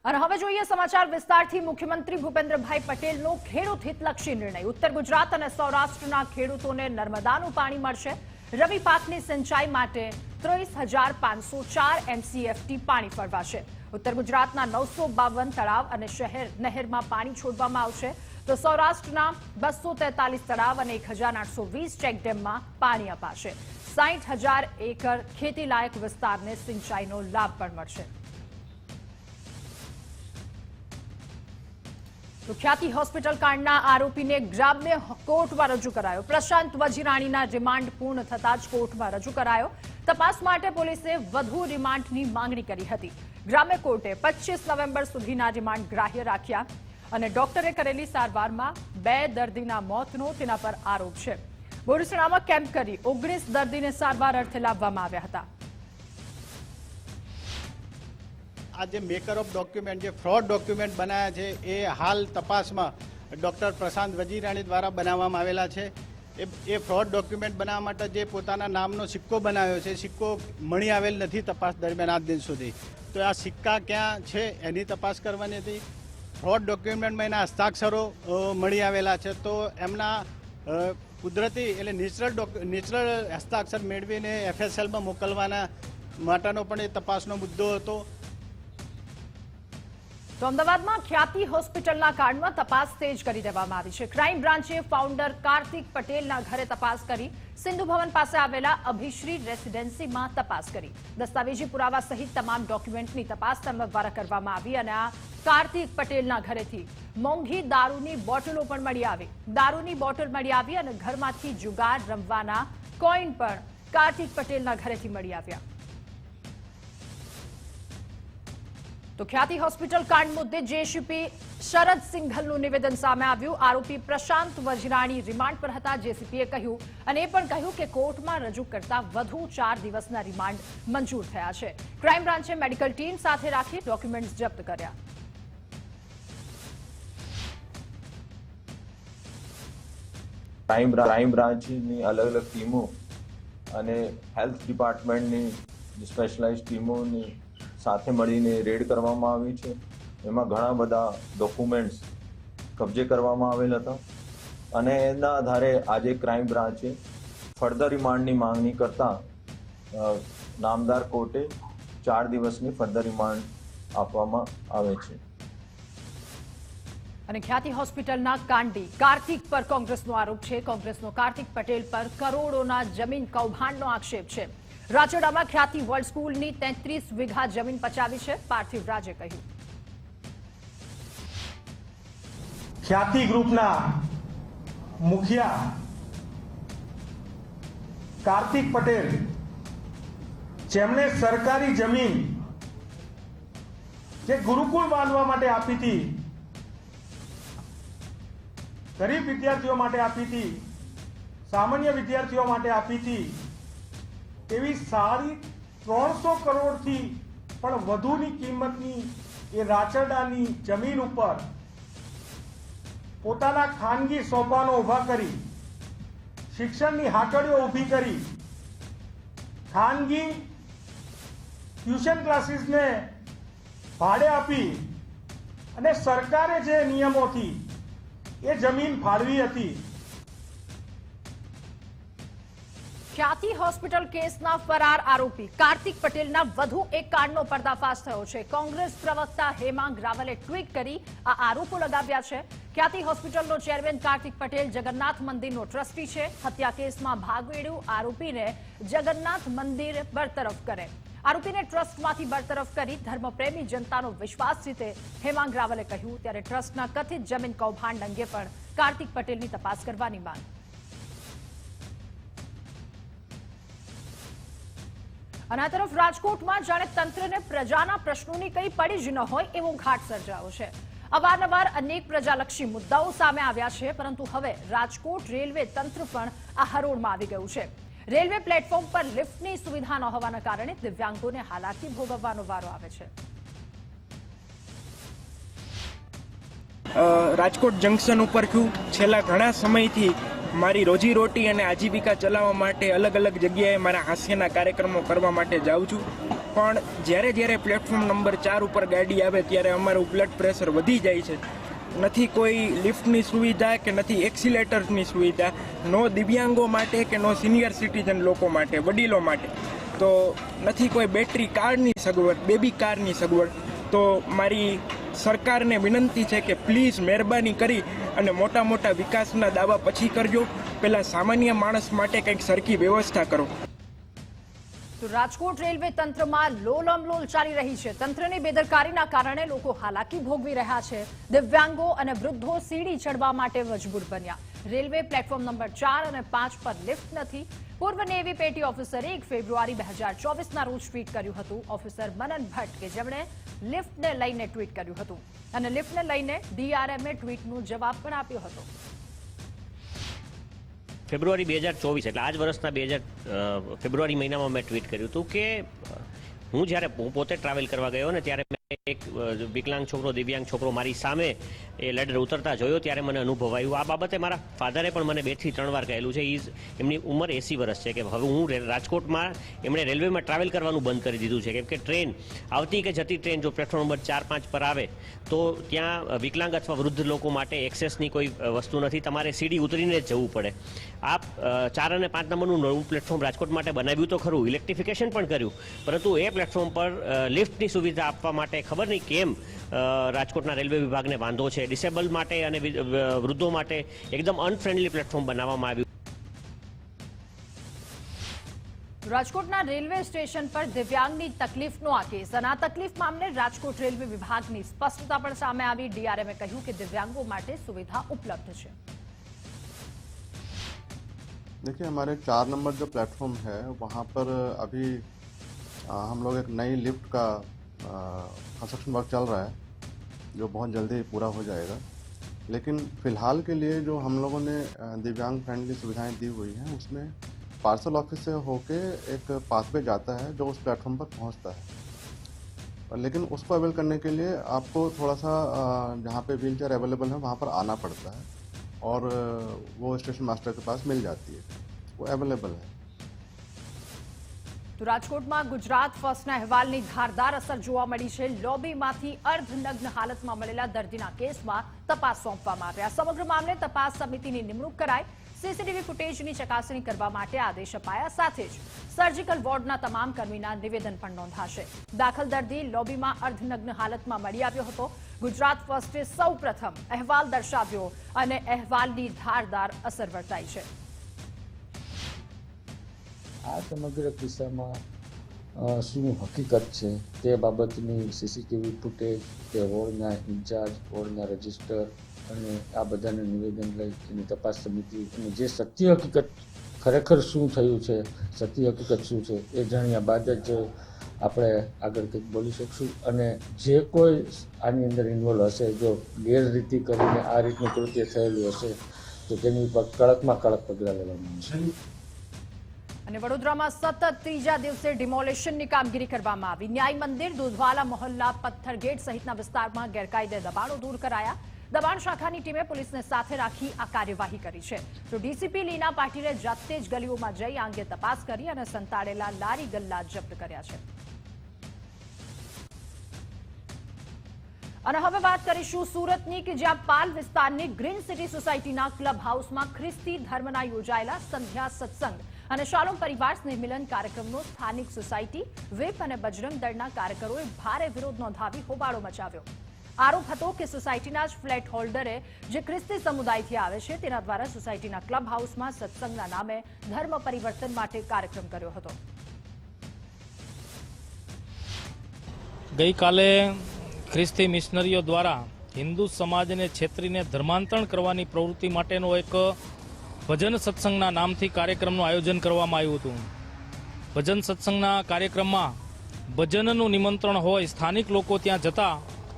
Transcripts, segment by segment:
અને હવે જોઈએ સમાચાર વિસ્તારથી। મુખ્યમંત્રી ભૂપેન્દ્રભાઈ પટેલનો ખેડૂત હિતલક્ષી નિર્ણય। ઉત્તર ગુજરાત અને સૌરાષ્ટ્રના ખેડૂતોને નર્મદાનું પાણી મળશે। રવિ પાકની સિંચાઈ માટે 30,504 MCFT પાણી ફળવાશે। ઉત્તર ગુજરાતના 952 તળાવ અને શહેર નહેરમાં પાણી છોડવામાં આવશે, તો સૌરાષ્ટ્રના 243 તળાવ અને 1,820 ચેકડેમમાં પાણી અપાશે। 60,000 એકર ખેતીલાયક વિસ્તારને સિંચાઈનો લાભ પણ મળશે। તો ખ્યાતિ હોસ્પિટલ કાંડના આરોપીને ગ્રામ્ય કોર્ટમાં રજૂ કરાયો। પ્રશાંત વજીરાણીના રિમાન્ડ પૂર્ણ થતાં જ કોર્ટમાં રજૂ કરાયો। તપાસ માટે પોલીસે વધુ રિમાન્ડની માંગણી કરી હતી। ગ્રામ્ય કોર્ટે 25 નવેમ્બર સુધીના રિમાન્ડ ગ્રાહ્ય રાખ્યા અને ડોક્ટરે કરેલી સારવારમાં 2 દર્દીના મોતનો તેના પર આરોપ છે। બોરીસણામાં કેમ્પ કરી 19 દર્દીને સારવાર અર્થે લાવવામાં આવ્યા હતા। આ જે મેકર ઓફ ડોક્યુમેન્ટ, જે ફ્રોડ ડોક્યુમેન્ટ બનાવ્યા છે, એ હાલ તપાસમાં ડૉક્ટર પ્રશાંત વજીરાણી દ્વારા બનાવવામાં આવેલા છે। એ ફ્રોડ ડોક્યુમેન્ટ બનાવવા માટે જે પોતાના નામનો સિક્કો બનાવ્યો છે, સિક્કો મળી આવેલ નથી તપાસ દરમિયાન આજ દિન સુધી। તો આ સિક્કા ક્યાં છે એની તપાસ કરવાની હતી। ફ્રોડ ડોક્યુમેન્ટમાં એના હસ્તાક્ષરો મળી આવેલા છે, તો એમના કુદરતી એટલે નેચરલ હસ્તાક્ષર મેળવીને FSLમાં મોકલવાના માટેનો પણ એ તપાસનો મુદ્દો હતો। તો અમદાવાદમાં ખ્યાતિ હોસ્પિટલના કાંડમાં તપાસ તેજ કરી દેવામાં આવી છે। ક્રાઇમ બ્રાન્ચે ફાઉન્ડર કાર્તિક પટેલના ઘરે તપાસ કરી। સિંધુ ભવન પાસે આવેલા અભિશ્રી રેસિડેન્સીમાં તપાસ કરી। દસ્તાવેજી પુરાવા સહિત તમામ ડોક્યુમેન્ટની તપાસ તેમના દ્વારા કરવામાં આવી અને આ કાર્તિક પટેલના ઘરેથી મોંઘી દારૂની બોટલો પણ મળી આવી। દારૂની બોટલ મળી આવી અને ઘરમાંથી જુગાર રમવાના કોઈન પણ કાર્તિક પટેલના ઘરેથી મળી આવ્યા। તો ખ્યાતિ હોસ્પિટલ કાંડ મુદ્દે જેસીપી શરદ સિંઘલનું નિવેદન સામે આવ્યું। આરોપી પ્રશાંત વજીરાણી રિમાન્ડ પર હતા। જેસીપીએ કહ્યું અને એ પણ કહ્યું કે કોર્ટમાં રજૂ કરતા વધુ 4 દિવસના રિમાન્ડ મંજૂર થયા છે। ક્રાઇમ બ્રાન્ચે મેડિકલ ટીમ સાથે રાખી ડોક્યુમેન્ટ્સ જપ્ત કર્યા। ક્રાઇમ બ્રાન્ચની અલગ અલગ ટીમો અને હેલ્થ ડિપાર્ટમેન્ટની સ્પેશિયલાઇઝ ટીમોની સાથે મળીને રેડ કરવામાં આવી છે। એમાં ઘણા બધા ડોક્યુમેન્ટ્સ કબજે કરવામાં આવેલ હતા અને એના આધારે આજે ક્રાઇમ બ્રાન્ચે ફર્ધર રિમાન્ડની માંગણી કરતા નામદાર કોર્ટે 4 દિવસની ફર્ધર રિમાન્ડ આપવામાં આવે છે। અને ખ્યાતિ હોસ્પિટલના કાંડી કાર્તિક પર કોંગ્રેસનો આરોપ છે। કોંગ્રેસનો કાર્તિક પટેલ પર કરોડોના જમીન કૌભાંડનો આક્ષેપ છે। રાજોડામાં ખ્યાતિ વર્લ્ડ સ્કૂલની 33 વીઘા જમીન પચાવી છે। પાર્થિવ રાજે કહ્યું, ખ્યાતિ ગ્રુપના મુખિયા કાર્તિક પટેલ, જેમણે સરકારી જમીન જે ગુરુકુળ બાંધવા માટે આપી હતી, ગરીબ વિદ્યાર્થીઓ માટે આપી હતી, સામાન્ય વિદ્યાર્થીઓ માટે આપી હતી, એવી સારી 300 કરોડથી પણ વધુની કિંમતની એ રાચરડાની જમીન ઉપર પોતાના ખાનગી સોપાનો ઊભા કરી, શિક્ષણની હાકડીઓ ઊભી કરી, ખાનગી ટ્યુશન ક્લાસીસને ભાડે આપી અને સરકારે જે નિયમોથી એ જમીન ફાળવી હતી। ખ્યાતિ હોસ્પિટલ કેસના ફરાર આરોપી કાર્તિક પટેલના વધુ એક કાંડનો પર્દાફાશ થયો છે। કોંગ્રેસ પ્રવક્તા હેમાંગ રાવલે ટ્વીટ કરી આ આરોપો લગાવ્યા છે। ખ્યાતિ હોસ્પિટલનો ચેરમેન કાર્તિક પટેલ જગન્નાથ મંદિરનો ટ્રસ્ટી છે। હત્યા કેસમાં ભાગેડુ આરોપીને જગન્નાથ મંદિર બરતરફ કરે, આરોપીને ટ્રસ્ટમાંથી બરતરફ કરી ધર્મપ્રેમી જનતાનો વિશ્વાસ જીતે, હેમાંગ રાવલે કહ્યું। ત્યારે ટ્રસ્ટના કથિત જમીન કૌભાંડ અંગે પણ કાર્તિક પટેલની તપાસ કરવાની માંગ। અને આ તરફ રાજકોટમાં જાણે તંત્રને પ્રજાના પ્રશ્નોની કંઈ પડી જ ન હોય એવો ઘાટ સર્જાયો છે। અવારનવાર અનેક પ્રજાલક્ષી મુદ્દાઓ સામે આવ્યા છે, પરંતુ હવે રાજકોટ રેલવે તંત્ર પણ આ હરોળમાં આવી ગયું છે। રેલવે પ્લેટફોર્મ પર લિફ્ટની સુવિધા ન હોવાના કારણે દિવ્યાંગોને હાલાકી ભોગવવાનો વારો આવે છે। રાજકોટ જંકશન ઉપર છેલ્લા ઘણા સમયથી મારી રોજીરોટી અને આજીવિકા ચલાવવા માટે અલગ અલગ જગ્યાએ મારા હાસ્યના કાર્યક્રમો કરવા માટે જાઉં છું। પણ જ્યારે જ્યારે પ્લેટફોર્મ નંબર 4 ઉપર ગાડી આવે ત્યારે અમારું બ્લડ પ્રેશર વધી જાય છે. નથી કોઈ લિફ્ટની સુવિધા કે નથી એક્સિલેટરની સુવિધા, નો દિવ્યાંગો માટે કે નો સિનિયર સિટીઝન લોકો માટે, વડીલો માટે. તો નથી કોઈ બેટરી કારની સગવડ, બેબી કારની સગવડ. તો મારી સરકારને વિનંતી છે કે પ્લીઝ મહેરબાની કરી અને મોટા મોટા વિકાસના દાવા પછી કરજો, પહેલાં સામાન્ય માણસ માટે કંઈક સરખી વ્યવસ્થા કરો. તો રાજકોટ રેલવે તંત્રમાં લોલમલોલ ચાલી રહી છે. તંત્રની બેદરકારીના કારણે લોકો હાલાકી ભોગવી રહ્યા છે. દિવ્યાંગો અને વૃદ્ધો સીડી ચડવા માટે મજબૂર બન્યા. રેલવે પ્લેટફોર્મ નંબર 4 અને 5 પર લિફ્ટ નથી. પૂર્વ નેવી પેટી ઓફિસરે 1 ફેબ્રુઆરી 2024ના રોજ ટ્વીટ કર્યું હતું. ઓફિસર મનન ભટ્ટ કે જેમણે લિફ્ટને લઈને ટ્વીટ કર્યું હતું અને લિફ્ટને લઈને ડીઆરએમએ ટ્વીટનો જવાબ પણ આપ્યો હતો. ફેબ્રુઆરી 2024 એટલે આજ વર્ષના ફેબ્રુઆરી મહિનામાં મેં ટ્વીટ કર્યું હતું કે હું પોતે ટ્રાવેલ કરવા ગયો ને ત્યારે મેં એક વિકલાંગ છોકરો, દિવ્યાંગ છોકરો મારી સામે એ લેડર ઉતરતા જોયો ત્યારે મને અનુભવાયું. આ બાબતે મારા ફાધરે પણ મને 2 થી 3 વાર કહેલું છે. એમની ઉંમર 80 વર્ષ છે કે હવે હું રાજકોટમાં એમણે રેલવેમાં ટ્રાવેલ કરવાનું બંધ કરી દીધું છે કેમ કે ટ્રેન આવતી કે જતી ટ્રેન જો પ્લેટફોર્મ નંબર 4-5 પર આવે તો ત્યાં વિકલાંગ અથવા વૃદ્ધ લોકો માટે એક્સેસની કોઈ વસ્તુ નથી, તમારે સીડી ઉતરીને જ જવું પડે. આ 4 અને 5 નંબરનું નવું પ્લેટફોર્મ રાજકોટ માટે બનાવ્યું તો ખરું, ઇલેક્ટ્રિફિકેશન પણ કર્યું, પરંતુ એ પ્લેટફોર્મ પર લિફ્ટની સુવિધા આપવા માટે ખબર નહીં કેમ રાજકોટના રેલવે વિભાગને વાંધો છે. ડિસેબલ માટે અને વૃદ્ધો માટે એકદમ અનફ્રેન્ડલી પ્લેટફોર્મ બનાવવામાં આવ્યું. રાજકોટના રેલવે સ્ટેશન પર દિવ્યાંગની તકલીફનો આ કેસ અને આ તકલીફ મામલે રાજકોટ રેલવે વિભાગની સ્પષ્ટતા પણ સામે આવી. ડીઆરએમએ કહ્યું કે દિવ્યાંગો માટે સુવિધા ઉપલબ્ધ છે. देखिए हमारे 4 नंबर जो प्लेटफॉर्म है वहाँ पर अभी हम लोग एक नई लिफ्ट का कंस्ट्रक्शन वर्क चल रहा है जो बहुत जल्दी पूरा हो जाएगा. लेकिन फ़िलहाल के लिए जो हम लोगों ने दिव्यांग फ्रेंडली सुविधाएं दी हुई हैं उसमें पार्सल ऑफिस से होके एक पाथवे जाता है जो उस प्लेटफॉर्म पर पहुंचता है. लेकिन उसको अवेल करने के लिए आपको थोड़ा सा जहाँ पे व्हील चेयर अवेलेबल है वहाँ पर आना पड़ता है और वो स्टेशन मास्टर के पास मिल जाती है, वो अवेलेबल है. તો રાજકોટમાં ગુજરાત ફર્સ્ટના અહેવાલની ધારદાર અસર જોવા મળી છે. લોબીમાંથી અર્ધનગ્ન હાલતમાં મળેલા દર્દીના કેસમાં તપાસ સોંપવામાં આવ્યા. સમગ્ર મામલે તપાસ સમિતિની નિમણૂક કરાઈ. સીસીટીવી ફૂટેજની ચકાસણી કરવા માટે આદેશ અપાયા. સાથે જ સર્જિકલ વોર્ડના તમામ કર્મીના નિવેદન પણ નોંધાશે. દાખલ દર્દી લોબીમાં અર્ધનગ્ન હાલતમાં મળી આવ્યો હતો. ગુજરાત ફર્સ્ટે સૌ પ્રથમ અહેવાલ દર્શાવ્યો અને અહેવાલની ધારદાર અસર વર્તાઈ છે. આ સમગ્ર કિસ્સામાં શું હકીકત છે તે બાબતની સીસીટીવી ફૂટેજ, તે વોર્ડના ઇન્ચાર્જ, વોર્ડના રજિસ્ટર અને આ બધાને નિવેદન લઈ તેની તપાસ સમિતિ અને જે સત્ય હકીકત ખરેખર શું થયું છે, સત્ય હકીકત શું છે એ જાણ્યા બાદ જ આપણે આગળ કંઈક બોલી શકશું. અને જે કોઈ આની અંદર ઇન્વોલ્વ હશે, જો ગેરરીતિ કરીને આ રીતનું કૃત્ય થયેલું હશે તો તેની ઉપર કડકમાં કડક પગલાં લેવામાં આવશે. અને વડોદરામાં સતત ત્રીજા દિવસે ડિમોલેશનની કામગીરી કરવામાં આવી. ન્યાય મંદિર, દૂધવાલા મોહલ્લા, પથ્થરગેટ સહિતના વિસ્તારમાં ગેરકાયદે દબાણો દૂર કરાયા. દબાણ શાખાની ટીમે પોલીસને સાથે રાખી આ કાર્યવાહી કરી છે. તો ડીસીપી લીના પાટીલે જાતે જ ગલીઓમાં જઈ આ અંગે તપાસ કરી અને સંતાડેલા લારી ગલ્લા જપ્ત કર્યા છે. અને હવે વાત કરીશું સુરતની કે જ્યાં પાલ વિસ્તારની ગ્રીન સિટી સોસાયટીના ક્લબ હાઉસમાં ખ્રિસ્તી ધર્મના યોજાયેલા સંધ્યા સત્સંગ અને શાલોમ પરિવાર સ્નેહ મિલન કાર્યક્રમનો સ્થાનિક સોસાયટી, વેપ અને બજરંગ દળના કાર્યકરોએ ભારે વિરોધ નોંધાવી હોબાળો મચાવ્યો. આરોપ હતો કે સોસાયટીના જ ફ્લેટ હોલ્ડરે જે ખ્રિસ્તી સમુદાયથી આવે છે તેના દ્વારા સોસાયટીના ક્લબ હાઉસમાં સત્સંગના નામે ધર્મ પરિવર્તન માટે કાર્યક્રમ કર્યો હતો. ગઈકાલે ખ્રિસ્તી મિશનરીઓ દ્વારા હિન્દુ સમાજને છેતરીને ધર્માંતરણ કરવાની પ્રવૃત્તિ માટેનો એક ભજન સત્સંગના નામથી કાર્યક્રમનું આયોજન કરવામાં આવ્યું હતું. ભજન સત્સંગના કાર્યક્રમમાં ભજનનું નિમંત્રણ હોય, સ્થાનિક લોકો ત્યાં જતા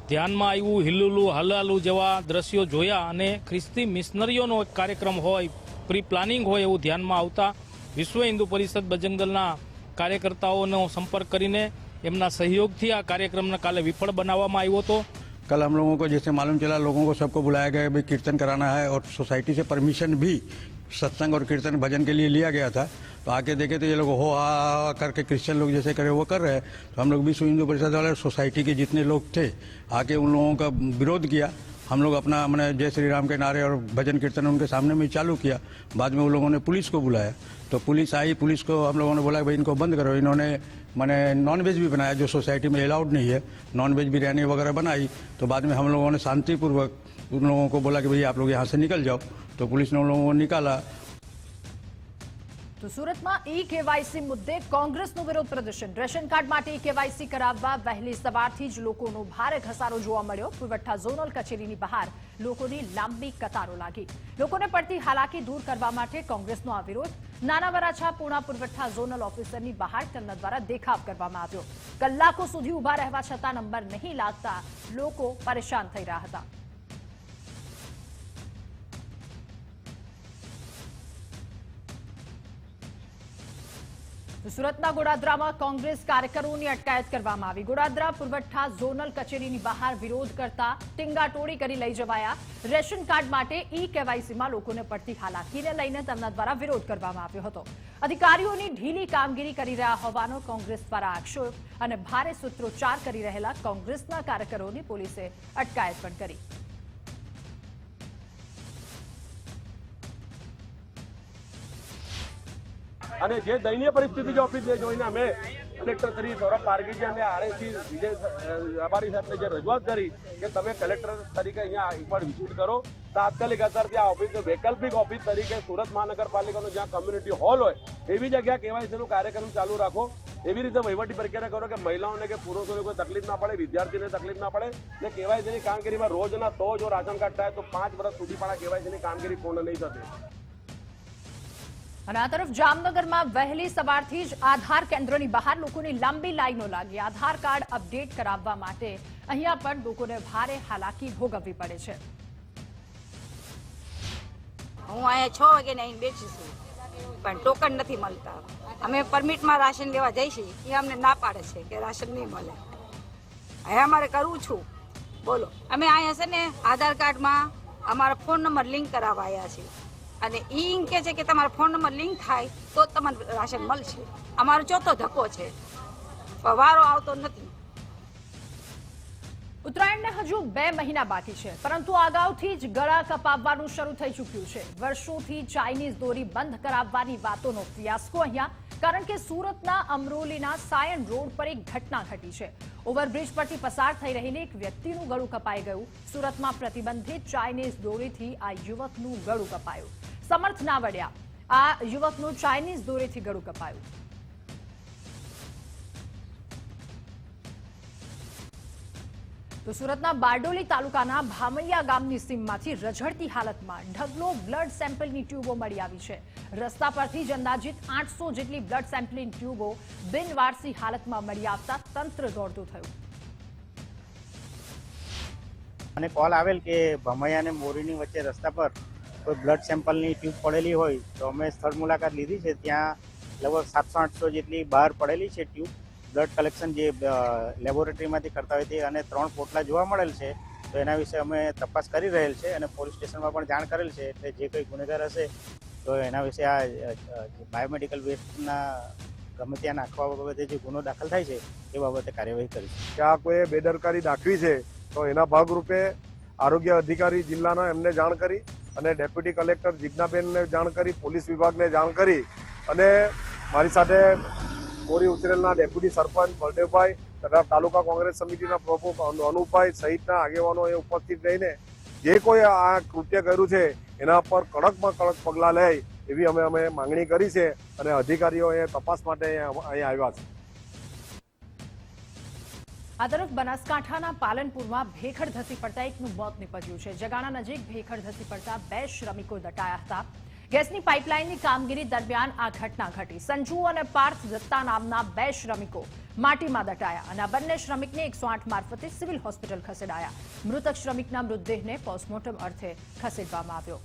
ધ્યાનમાં આવ્યું, હિલ્લુલું હલાલું જેવા દ્રશ્યો જોયા અને ખ્રિસ્તી મિશનરીઓનો એક કાર્યક્રમ હોય, પ્રી પ્લાનિંગ હોય એવું ધ્યાનમાં આવતા વિશ્વ હિન્દુ પરિષદ બજરંગ દળના કાર્યકર્તાઓનો સંપર્ક કરીને એમના सहयोगથી આ कार्यक्रम કાલે વિફળ બનાવવામાં આવ્યો હતો. कल हम लोगों को जैसे मालूम चला, लोगों को सबको बुलाया गया, भाई कीर्तन कराना है और सोसाइटी से परमिशन भी सत्संग और कीर्तन भजन के लिए लिया गया था। तो आके देखे तो ये लोग हो हा करके क्रिश्चियन लोग जैसे करे वो कर रहे हैं। तो हम लोग विश्व हिंदू परिषद वाले सोसाइटी के जितने लोग थे आके उन लोगों का विरोध किया। हम लोग अपना मैंने जय श्री राम के नारे और भजन कीर्तन उनके सामने में चालू किया। बाद में उन लोगों ने पुलिस को बुलाया। तो पुलिस आई, पुलिस को हम लोगों ने बोला भाई इनको बंद करो। इन्होंने मैंने नॉन वेज भी बनाया जो सोसाइटी में अलाउड नहीं है, नॉन वेज बिरयानी वगैरह बनाई। तो बाद में हम लोगों ने शांतिपूर्वक उन लोगों को बोला कि भाई आप लोग यहाँ से निकल जाओ। तो पुलिस ने उन लोगों को निकाला। તો સુરતમાં ઈ કેવાયસી મુદ્દે કોંગ્રેસનું વિરોધ પ્રદર્શન। રેશન કાર્ડ માટે ઈ કેવાયસી કરાવવા વહેલી સવારથી જ લોકોનો ભારે ઘસારો જોવા મળ્યો। પુરવઠા ઝોનલ કચેરીની બહાર લોકોની લાંબી કતારો લાગી। લોકોને પડતી હાલાકી દૂર કરવા માટે કોંગ્રેસનો આ વિરોધ નાના વરાછા પૂર્ણા પુરવઠા ઝોનલ ઓફિસરની બહાર તેમના દ્વારા દેખાવ કરવામાં આવ્યો। કલાકો સુધી ઊભા રહેવા છતાં નંબર નહીં લાગતા લોકો પરેશાન થઈ રહ્યા હતા। સુરતના ગોડાદરામાં કોંગ્રેસ કાર્યકરોની અટકાયત કરવામાં આવી। ગોડાદરા પુરવઠા ઝોનલ કચેરીની બહાર વિરોધ કરતા ટીંગાટોળી કરી લઈ જવાયા। રેશન કાર્ડ માટે ઈ કેવાયસીમાં લોકોને પડતી હાલાકીને લઈને તેમના દ્વારા વિરોધ કરવામાં આવ્યો હતો। અધિકારીઓની ઢીલી કામગીરી કરી રહ્યા હોવાનો કોંગ્રેસ દ્વારા આક્ષેપ અને ભારે સૂત્રોચ્ચાર કરી રહેલા કોંગ્રેસના કાર્યકરોની પોલીસે અટકાયત પણ કરી। અને જે દયનીય પરિસ્થિતિ જો ઓફિસ જોઈને અમે કલેક્ટર શ્રી સૌરભ પારગીજી અને આરએસી વિજય રબારી સાહેબને જે રજૂઆત કરી કે તમે કલેક્ટર તરીકે અહીંયા એકવાર વિઝિટ કરો, તાત્કાલિક અસરથી આ ઓફિસ વૈકલ્પિક ઓફિસ તરીકે સુરત મહાનગરપાલિકાનો જ્યાં કમ્યુનિટી હોલ હોય એવી જગ્યા કેવાયસીનો કાર્યક્રમ ચાલુ રાખો। એવી રીતે વહીવટી પ્રક્રિયા કરો કે મહિલાઓને કે પુરુષોને કોઈ તકલીફ ના પડે, વિદ્યાર્થીને તકલીફ ના પડે। ને કેવાયસીની કામગીરીમાં રોજના તો જો રાશન કાર્ડ થાય તો 5 વર્ષ સુધી પણ આ કેવાયસીની કામગીરી પૂર્ણ નહીં થશે। અને આ તરફ જામનગરમાં વહેલી સવારથી જ આધાર કેન્દ્રની બહાર લોકોની લાંબી લાઈનો લાગી। આધાર કાર્ડ અપડેટ કરાવવા માટે અહીંયા પણ લોકોને ભારે હાલાકી ભોગવવી પડે છે। હું અહીંયા 6 વાગે આવીને બેઠી છું પણ ટોકન નથી મળતા। અમે પરમિટમાં રાશન લેવા જઈ છીએ એ અમને ના પાડે છે કે રાશન નહીં મળે। અહીંયા અમારે કરવું છું બોલો। અમે અહીંયા છે ને આધાર કાર્ડમાં અમારો ફોન નંબર લિંક કરાવવા આવ્યા છીએ અને ઈ એમ કે છે કે તમારો ફોન નંબર લિંક થાય તો તમને રાશન મળશે। અમારો ચોથો ધક્કો છે, વારો આવતો નથી। ઉત્તરાયણને હજુ 2 મહિના બાકી છે, પરંતુ અગાઉથી જ ગળા કપાવવાનું શરૂ થઈ ચૂક્યું છે। વર્ષોથી ચાઇનીઝ દોરી બંધ કરાવવાની વાતોનો ફિયાસ્કો અહીંયા, કારણ કે સુરતના અમરોલીના સાયન રોડ પર એક ઘટના ઘટી છે। ઓવરબ્રિજ પરથી પસાર થઈ રહેલી એક વ્યક્તિનું ગળું કપાઈ ગયું। સુરતમાં પ્રતિબંધિત ચાઇનીઝ દોરીથી આ યુવકનું ગળું કપાયું। સમર્થ ના વળ્યા, આ યુવકનું ચાઇનીઝ દોરીથી ગળું કપાયું। તો સુરતના બારડોલી તાલુકાના ભામૈયા ગામની સીમમાંથી રઝળતી હાલતમાં ઢગલો બ્લડ સેમ્પલની ટ્યુબો મળી આવી છે। રસ્તા પરથી જ અંદાજિત 800 જેટલી બ્લડ સેમ્પલની ટ્યુબો બિનવારસી હાલતમાં મળી આવતા તંત્ર દોડતું થયું। મને કોલ આવેલ કે ભમૈયા અને મોરીની વચ્ચે રસ્તા પર કોઈ બ્લડ સેમ્પલની ટ્યુબ પડેલી હોય તો અમે સ્થળ મુલાકાત લીધી છે। ત્યાં લગભગ 700-800 જેટલી બહાર પડેલી છે ટ્યુબ। બ્લડ કલેક્શન જે લેબોરેટરીમાંથી કરતા હોય તે અને 3 પોટલા જોવા મળેલ છે। તો એના વિશે અમે તપાસ કરી રહેલ છે અને પોલીસ સ્ટેશનમાં પણ જાણ કરેલ છે। એટલે જે કોઈ ગુનેગાર હશે તો એના વિશે આ બાયોમેડિકલ વેસ્ટના ગમે ત્યાં નાખવા બાબતે જે ગુનો દાખલ થાય છે એ બાબતે કાર્યવાહી કરીશું। કે આ કોઈ બેદરકારી દાખવી છે તો એના ભાગરૂપે આરોગ્ય અધિકારી જિલ્લાના એમને જાણ કરી અને ડેપ્યુટી કલેક્ટર જિજ્ઞાબેનને જાણ કરી, પોલીસ વિભાગને જાણ કરી અને મારી સાથે મોરી ઉતરેલના ડેપ્યુટી સરપંચ બળદેવભાઈ તથા તાલુકા કોંગ્રેસ સમિતિના પ્રમુખ અનુપભાઈ સહિતના આગેવાનોએ ઉપસ્થિત રહીને જે કોઈ આ કૃત્ય કર્યું છે એના પર કડકમાં કડક પગલાં લે એવી અમે માંગણી કરી છે અને અધિકારીઓ તપાસ માટે અહીંયા આવ્યા છે। આ તરફ બનાસકાંઠાના પાલનપુરમાં ભેખડ ધસી પડતા એકનું મોત નીપજ્યું છે। જગાણા નજીક ભેખડ ધસી પડતા 2 શ્રમિકો દટાયા હતા। ગેસની પાઇપલાઇનની કામગીરી દરમિયાન આ ઘટના ઘટી। સંજુ અને પાર્થ દત્તા નામના 2 શ્રમિકો માટીમાં દટાયા અને આ બંને શ્રમિકને 108 મારફતે સિવિલ હોસ્પિટલ ખસેડાયા। મૃતક શ્રમિકના મૃતદેહને પોસ્ટમોર્ટમ અર્થે ખસેડવામાં આવ્યો।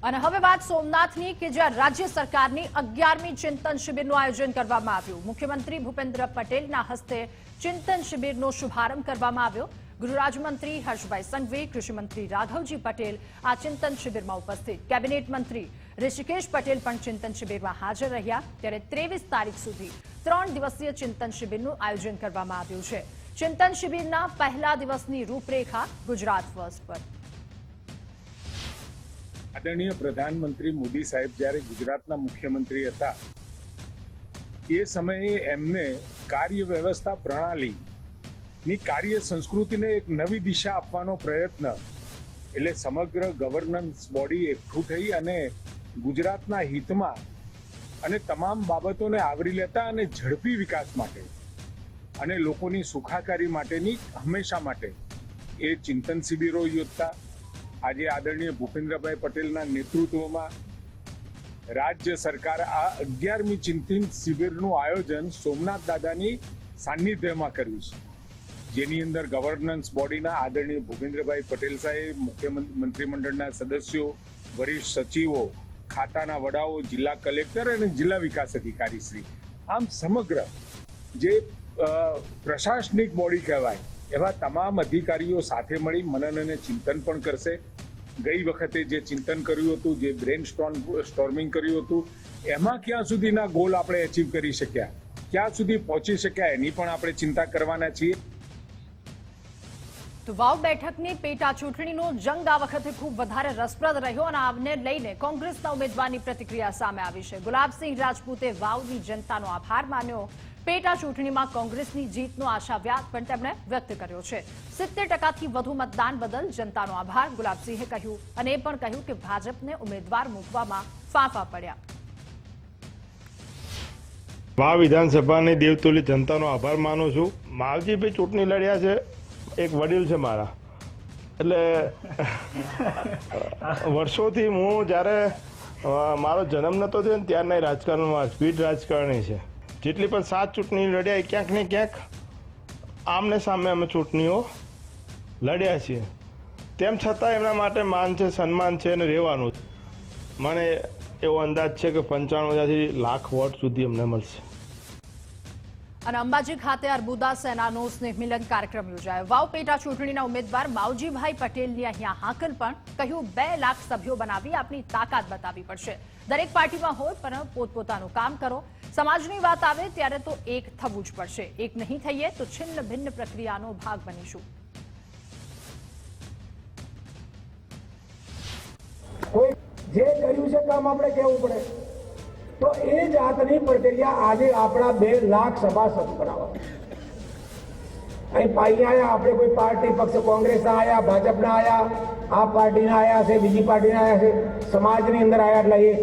અને હવે વાત સોમનાથની કે જ્યાં રાજ્ય સરકારની 11મી ચિંતન શિબિરનું આયોજન કરવામાં આવ્યું। મુખ્યમંત્રી ભૂપેન્દ્ર પટેલના હસ્તે ચિંતન શિબિરનો શુભારંભ કરવામાં આવ્યો। ગૃહ રાજ્યમંત્રી હર્ષભાઈ સંઘવી, કૃષિ મંત્રી રાઘવજી પટેલ આ ચિંતન શિબિરમાં ઉપસ્થિત. કેબિનેટ મંત્રી ઋષિકેશ પટેલ પણ ચિંતન શિબિરમાં હાજર રહ્યા. ત્યારે 23 તારીખ સુધી 3 દિવસીય ચિંતન શિબિરનું આયોજન કરવામાં આવ્યું છે. ચિંતન શિબિરના પહેલા દિવસની રૂપરેખા ગુજરાત ફર્સ્ટ પર. આદરણીય પ્રધાનમંત્રી મોદી સાહેબ જ્યારે ગુજરાતના મુખ્યમંત્રી હતા એ સમયે એમને કાર્ય વ્યવસ્થા પ્રણાલીની કાર્ય સંસ્કૃતિને એક નવી દિશા આપવાનો પ્રયત્ન, એટલે સમગ્ર ગવર્નન્સ બોડી એકઠું થઈ અને ગુજરાતના હિતમાં અને તમામ બાબતોને આવરી લેતા અને ઝડપી વિકાસ માટે અને લોકોની સુખાકારી માટેની હંમેશા માટે એ ચિંતન શિબિરો યોજતા. આજે આદરણીય ભૂપેન્દ્રભાઈ પટેલના નેતૃત્વમાં રાજ્ય સરકાર આ 11મી ચિંતન શિબિરનું આયોજન સોમનાથ દાદાની સાનિધ્યમાં કર્યું છે, જેની અંદર ગવર્નન્સ બોડીના આદરણીય ભૂપેન્દ્રભાઈ પટેલ સાહેબ, મુખ્યમંત્રી મંત્રીમંડળના સદસ્યો, વરિષ્ઠ સચિવો, ખાતાના વડાઓ, જિલ્લા કલેક્ટર અને જિલ્લા વિકાસ અધિકારી શ્રી, આમ સમગ્ર જે પ્રશાસનિક બોડી કહેવાય એવા તમામ અધિકારીઓ સાથે મળી મનન અને ચિંતન પણ કરશે. ગઈ વખતે જે ચિંતન કર્યું હતું, જે બ્રેન સ્ટોર્મિંગ કર્યું હતું, એમાં ક્યાં સુધીના ગોલ આપણે અચીવ કરી શક્યા, ક્યાં સુધી પહોંચી શક્યા, એની પણ આપણે ચિંતા કરવાના છીએ. તો વાવ બેઠકની પેટા ચૂંટણીનો જંગ આ વખતે ખૂબ વધારે રસપ્રદ રહ્યો અને આને લઈને કોંગ્રેસના ઉમેદવારની પ્રતિક્રિયા સામે આવી છે. ગુલાબસિંહ રાજપૂતે વાવની જનતાનો આભાર માન્યો. પેટા ચૂંટણીમાં કોંગ્રેસની જીતનો આશાવ્યાત પણ તેમણે વ્યક્ત કર્યો છે. 70%થી વધુ મતદાન બદલ જનતાનો આભાર ગુલાબસિંહે કહ્યું અને એ પણ કહ્યું કે ભાજપને ઉમેદવાર મૂકવામાં ફાંફા પડ્યા. વાવ વિધાનસભાની દેવતુલી જનતાનો આભાર માનું છું. માવજીભાઈ ચૂંટણી લડ્યા છે, એક વડીલ છે મારા, એટલે વર્ષોથી હું જ્યારે મારો જન્મ નહોતો થયો ને ત્યારના રાજકારણમાં સ્પીડ રાજકારણી છે. જેટલી પણ 7 ચૂંટણી લડ્યા એ ક્યાંક ને ક્યાંક આમને સામે અમે ચૂંટણીઓ લડ્યા છીએ. તેમ છતાં એમના માટે માન છે, સન્માન છે અને રહેવાનું. મને એવો અંદાજ છે કે 95,000થી લાખ વોટ સુધી અમને મળશે. અને અંબાજી ખાતે અર્બુદા સેનાનો સ્નેહ મિલન કાર્યક્રમ યોજાયો. વાવ પેટા ચૂંટણીના ઉમેદવાર માવજીભાઈ પટેલની અહીંયા હાકલ પણ. કહ્યું 2 લાખ સભ્યો બનાવી આપની તાકાત બતાવવી પડશે. દરેક પાર્ટીમાં હોય પણ પોતપોતાનું કામ કરો. સમાજની વાત આવે ત્યારે તો એક થવું જ પડશે. એક નહીં થઈએ તો છિન્ન ભિન્ન પ્રક્રિયાનો ભાગ બનીશું. કોઈ જે કર્યું છે કામ આપણે કહેવું પડે, તો એ જાતની પ્રક્રિયા આજે આપણા 2 લાખ સભાસદ બનાવવા. અહીં આયા આપણે કોઈ પાર્ટી પક્ષ કોંગ્રેસના આયા, ભાજપના આયા, આ પાર્ટીના આયા છે, બીજી પાર્ટીના આયા છે, સમાજની અંદર આયા એટલે એક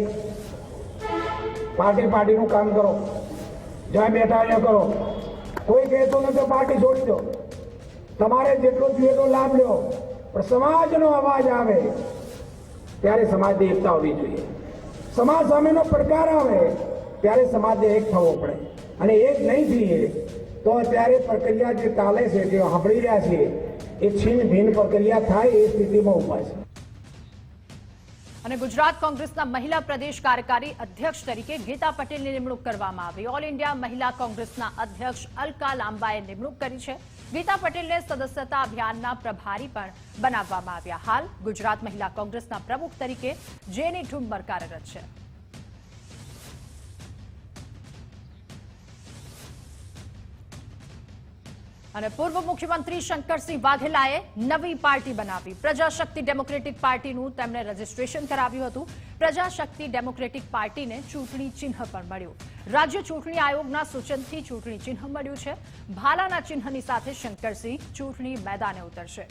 પાર્ટીનું કામ કરો. જ્યાં બેઠા અહીંયા કરો. કોઈ કહેતો નથી પાર્ટી છોડી દો, તમારે જેટલો જોઈએ એટલો લાભ લો, પણ સમાજનો અવાજ આવે ત્યારે સમાજની એકતા હોવી જોઈએ. સમાજ સામેનો પડકાર આવે ત્યારે સમાજને એક થવો પડે અને એક નહીં થઈએ તો અત્યારે પ્રક્રિયા જે ચાલે છે, જે સાંભળી રહ્યા છીએ, એ છીન ભીન પ્રક્રિયા થાય એ સ્થિતિમાં ઉભા છે. અને ગુજરાત કોંગ્રેસના મહિલા પ્રદેશ કાર્યકારી અધ્યક્ષ તરીકે ગીતા પટેલની નિમણૂક કરવામાં આવી. ઓલ ઇન્ડિયા મહિલા કોંગ્રેસના અધ્યક્ષ અલકા લાંબાએ નિમણૂક કરી છે. ગીતા પટેલને સદસ્યતા અભિયાનના પ્રભારી પણ બનાવવામાં આવ્યા. હાલ ગુજરાત મહિલા કોંગ્રેસના પ્રમુખ તરીકે જેની ઠુમ્મર કાર્યરત છે. અને પૂર્વ મુખ્યમંત્રી શંકરસિંહ વાઘેલાએ નવી પાર્ટી બનાવી. પ્રજાશક્તિ ડેમોક્રેટિક પાર્ટીનું તેમણે રજીસ્ટ્રેશન કરાવ્યું હતું. પ્રજાશક્તિ ડેમોક્રેટિક પાર્ટીને ચૂંટણી ચિહ્ન પણ મળ્યું. રાજ્ય ચૂંટણી આયોગના સૂચનથી ચૂંટણી ચિહ્ન મળ્યું છે. ભાલાના ચિહ્નની સાથે શંકરસિંહ ચૂંટણી મેદાને ઉતરશે.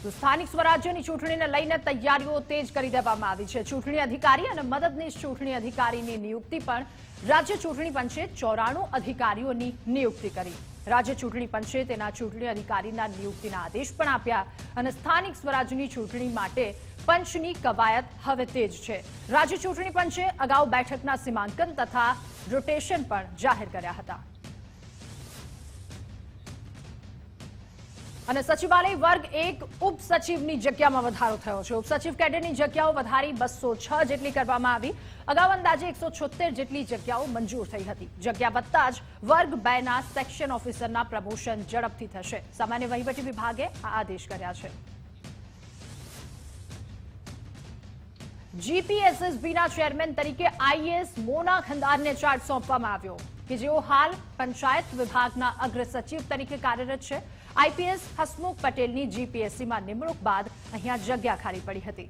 તો સ્થાનિક સ્વરાજ્યની ચૂંટણીને લઈને તૈયારીઓ તેજ કરી દેવામાં આવી છે. ચૂંટણી અધિકારી અને મદદનીશ ચૂંટણી અધિકારીની નિયુક્તિ પણ રાજ્ય ચૂંટણી પંચે 94 અધિકારીઓની નિયુક્તિ કરી. રાજ્ય ચૂંટણી પંચે તેના ચૂંટણી અધિકારીના નિયુક્તિના આદેશ પણ આપ્યા અને સ્થાનિક સ્વરાજ્યની ચૂંટણી માટે પંચની કવાયત હવે તેજ છે. રાજ્ય ચૂંટણી પંચે અગાઉ બેઠકના સીમાંકન તથા રોટેશન પણ જાહેર કર્યા હતા. અને સચિવાલય વર્ગ 1 ઉપસચિવની જગ્યામાં વધારો થયો છે. ઉપસચિવ કેડરની જગ્યાઓ વધારી 206 જેટલી કરવામાં આવી. અગાઉ અંદાજે 176 જેટલી જગ્યાઓ મંજૂર થઈ હતી. જગ્યા વધતા જ વર્ગ 2ના સેક્શન ઓફિસરના પ્રમોશન ઝડપથી થશે. સામાન્ય વહીવટી વિભાગે આ આદેશ કર્યા છે. જીપીએસએસબીના ચેરમેન તરીકે આઈએએસ મોના ખંદારને ચાર્જ સોંપવામાં આવ્યો કે જેઓ હાલ પંચાયત વિભાગના અગ્ર સચિવ તરીકે કાર્યરત છે. આઈપીએસ હસમુખ પટેલની જીપીએસસીમાં નિમણૂક બાદ અહીંયા જગ્યા ખાલી પડી હતી.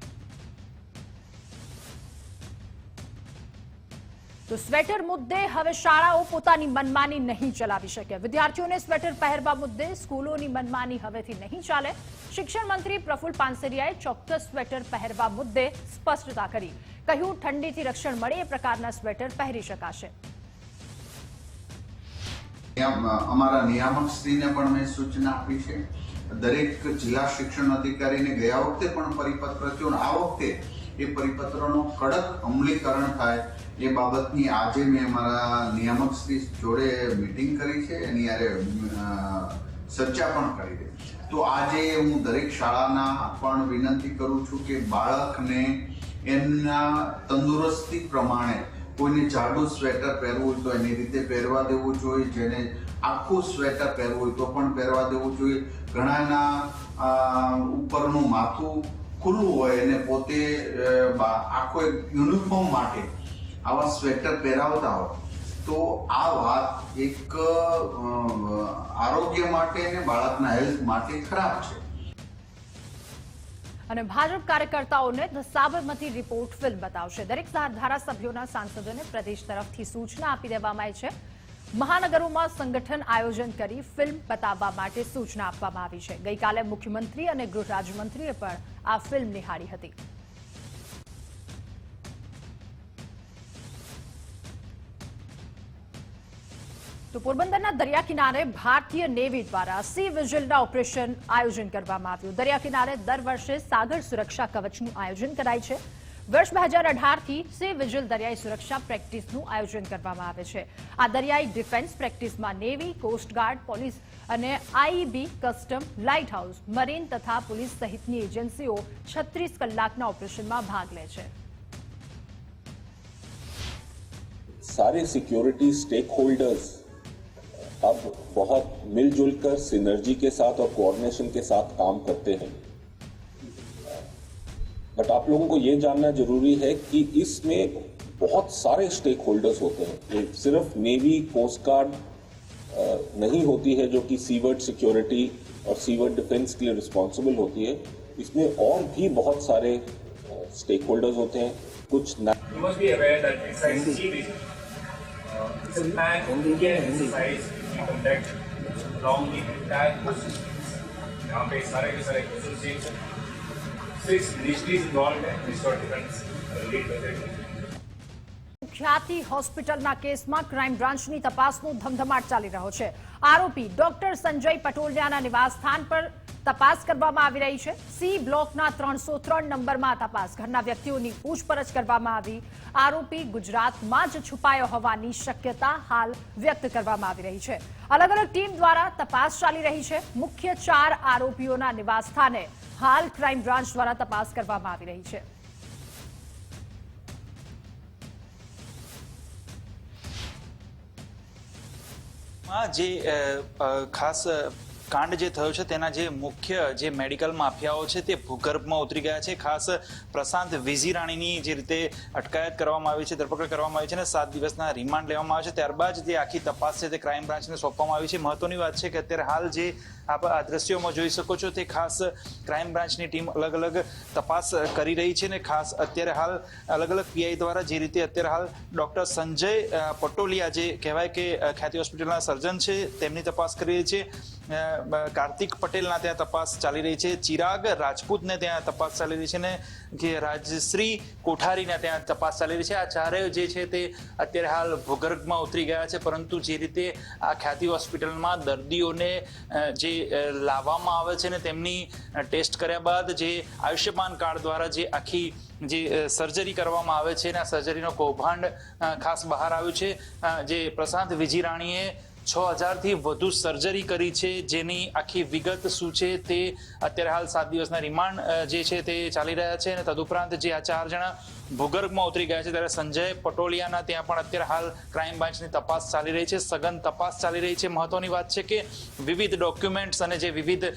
તો સ્વેટર મુદ્દે હવે શાળાઓ પોતાની મનમાની નહીં ચલાવી શકે. વિદ્યાર્થીઓને સ્વેટર પહેરવા મુદ્દે સ્કૂલોની મનમાની હવેથી નહીં ચાલે. શિક્ષણ મંત્રી પ્રફુલ્લ પાનસેરિયાએ ચોક્કસ સ્વેટર પહેરવા મુદ્દે સ્પષ્ટતા કરી. કહ્યું, ઠંડીથી રક્ષણ મળે એ પ્રકારના સ્વેટર પહેરી શકાશે. અમારા નિયામક શ્રીને પણ મેં સૂચના આપી છે. દરેક જિલ્લા શિક્ષણ અધિકારીને ગયા વખતે પણ પરિપત્ર થયો, આ વખતે એ પરિપત્રનો કડક અમલીકરણ થાય એ બાબતની આજે મેં અમારા નિયામક શ્રી જોડે મીટિંગ કરી છે. એની યારે ચર્ચા પણ કરી છે. તો આજે હું દરેક શાળાના પણ વિનંતી કરું છું કે બાળકને એમના તંદુરસ્તી પ્રમાણે કોઈને જાડું સ્વેટર પહેરવું હોય તો એની રીતે પહેરવા દેવું જોઈએ. જેને આખું સ્વેટર પહેરવું હોય તો પણ પહેરવા દેવું જોઈએ. ઘણાના ઉપરનું માથું ખુલ્લું હોય અને પોતે આખો એક યુનિફોર્મ માટે આવા સ્વેટર પહેરાવતા હોય તો આ વાત એક આરોગ્ય માટે અને બાળકના હેલ્થ માટે ખરાબ છે. અને ભાજપ કાર્યકર્તાઓને ધ સાબરમતી રિપોર્ટ ફિલ્મ બતાવશે. દરેક ધારાસભ્યોના સાંસદોને પ્રદેશ તરફથી સૂચના આપી દેવામાં આવી છે. મહાનગરોમાં સંગઠન આયોજન કરી ફિલ્મ બતાવવા માટે સૂચના આપવામાં આવી છે. ગઈકાલે મુખ્યમંત્રી અને ગૃહ રાજ્યમંત્રીએ પણ આ ફિલ્મ નિહાળી હતી. તો પોરબંદરના દરિયા કિનારે ભારતીય નેવી દ્વારા સી વિજિલના ઓપરેશન આયોજન કરવામાં આવ્યું. દરિયા કિનારે દર વર્ષે સાગર સુરક્ષા કવચનું આયોજન કરાય છે. વર્ષ 2018થી સી વિજિલ દરિયાઈ સુરક્ષા પ્રેક્ટિસનું આયોજન કરવામાં આવે છે. આ દરિયાઈ ડિફેન્સ પ્રેક્ટિસમાં નેવી, કોસ્ટગાર્ડ, પોલીસ અને IB, custom, light house, marine તથા પોલીસ સહિતની એજન્સીઓ 36 કલાકના ઓપરેશનમાં ભાગ લે છે. सारे सिक्योरिटी स्टेक होल्डर्स अब बहुत मिलजुल कर सिनर्जी के साथ और कोऑर्डिनेशन के साथ काम करते हैं. बट आप लोगों को ये जानना जरूरी है कि इसमें बहुत सारे स्टेक होल्डर्स होते हैं. ये सिर्फ नेवी, कोस्ट गार्ड नहीं होती है जो कि सीवर्ड सिक्योरिटी और सीवर्ड डिफेंस के लिए रिस्पॉन्सिबल होती है. इसमें और भी बहुत सारे स्टेक होल्डर्स होते हैं. कुछ You must be aware that exercise CBG is a pan-Indian exercise we conduct along the entire coast. यहाँ पे सारे के सारे coastal states 6 ministries involved हैं. Ministry of Defence lead करते हैं. ખ્યાતિ હોસ્પિટલના કેસમાં ક્રાઇમ બ્રાન્ચની તપાસનો ધમધમાટ ચાલી રહ્યો છે. આરોપી ડોક્ટર સંજય પટોલિયાના નિવાસસ્થાન પર તપાસ કરવામાં આવી રહી છે. સી બ્લોકના 303 નંબરમાં તપાસ. ઘરના વ્યક્તિઓની પૂછપરછ કરવામાં આવી. આરોપી ગુજરાતમાં જ છુપાયો હોવાની શક્યતા હાલ વ્યક્ત કરવામાં આવી રહી છે. અલગ અલગ ટીમ દ્વારા તપાસ ચાલી રહી છે. મુખ્ય 4 આરોપીઓના નિવાસસ્થાને હાલ ક્રાઇમ બ્રાન્ચ દ્વારા તપાસ કરવામાં આવી રહી છે. જે ખાસ કાંડ જે થયો છે તેના જે મુખ્ય જે મેડિકલ માફિયાઓ છે તે ભૂગર્ભમાં ઉતરી ગયા છે. ખાસ પ્રશાંત વિજીરાણીની જે રીતે અટકાયત કરવામાં આવી છે, ધરપકડ કરવામાં આવી છે અને 7 દિવસના રિમાન્ડ લેવામાં આવે છે. ત્યારબાદ જે આખી તપાસ છે તે ક્રાઇમ બ્રાન્ચને સોંપવામાં આવી છે. મહત્વની વાત છે કે અત્યારે હાલ જે આપ આ દ્રશ્યોમાં જોઈ શકો છો તે ખાસ ક્રાઇમ બ્રાન્ચની ટીમ અલગ અલગ તપાસ કરી રહી છે અને ખાસ અત્યારે હાલ અલગ અલગ પીઆઈ દ્વારા જે રીતે અત્યારે હાલ ડોક્ટર સંજય પટોલિયા જે કહેવાય કે ખ્યાતિ હોસ્પિટલના સર્જન છે તેમની તપાસ કરી રહી છે. કાર્તિક પટેલના ત્યાં તપાસ ચાલી રહી છે. ચિરાગ રાજપૂતને ત્યાં તપાસ ચાલી રહી છે અને કે રાજશ્રી કોઠારીને ત્યાં તપાસ ચાલી રહી છે. આ ચારેય જે છે તે અત્યારે હાલ ભૂગર્ભમાં ઉતરી ગયા છે. પરંતુ જે રીતે આ ખ્યાતિ હોસ્પિટલમાં દર્દીઓને જે લાવવામાં આવે છે ને તેમની ટેસ્ટ કર્યા બાદ જે આયુષ્યમાન કાર્ડ દ્વારા જે આખી જે સર્જરી કરવામાં આવે છે અને આ સર્જરીનો કૌભાંડ ખાસ બહાર આવ્યું છે. જે પ્રશાંત વિજીરાણીએ 6000થી વધુ સર્જરી કરી છે, જેની આખી વિગત શું છે તે અત્યારે હાલ 7 દિવસના રિમાન્ડ જે છે તે ચાલી રહ્યા છે. અને તદુપરાંત જે આ 4 જણા ભૂગર્ભમાં ઉતરી ગયા છે, ત્યારે સંજય પટોલિયાના ત્યાં પણ અત્યારે હાલ ક્રાઇમ બ્રાન્ચની તપાસ ચાલી રહી છે, સઘન તપાસ ચાલી રહી છે. મહત્વની વાત છે કે વિવિધ ડોક્યુમેન્ટ્સ અને જે વિવિધ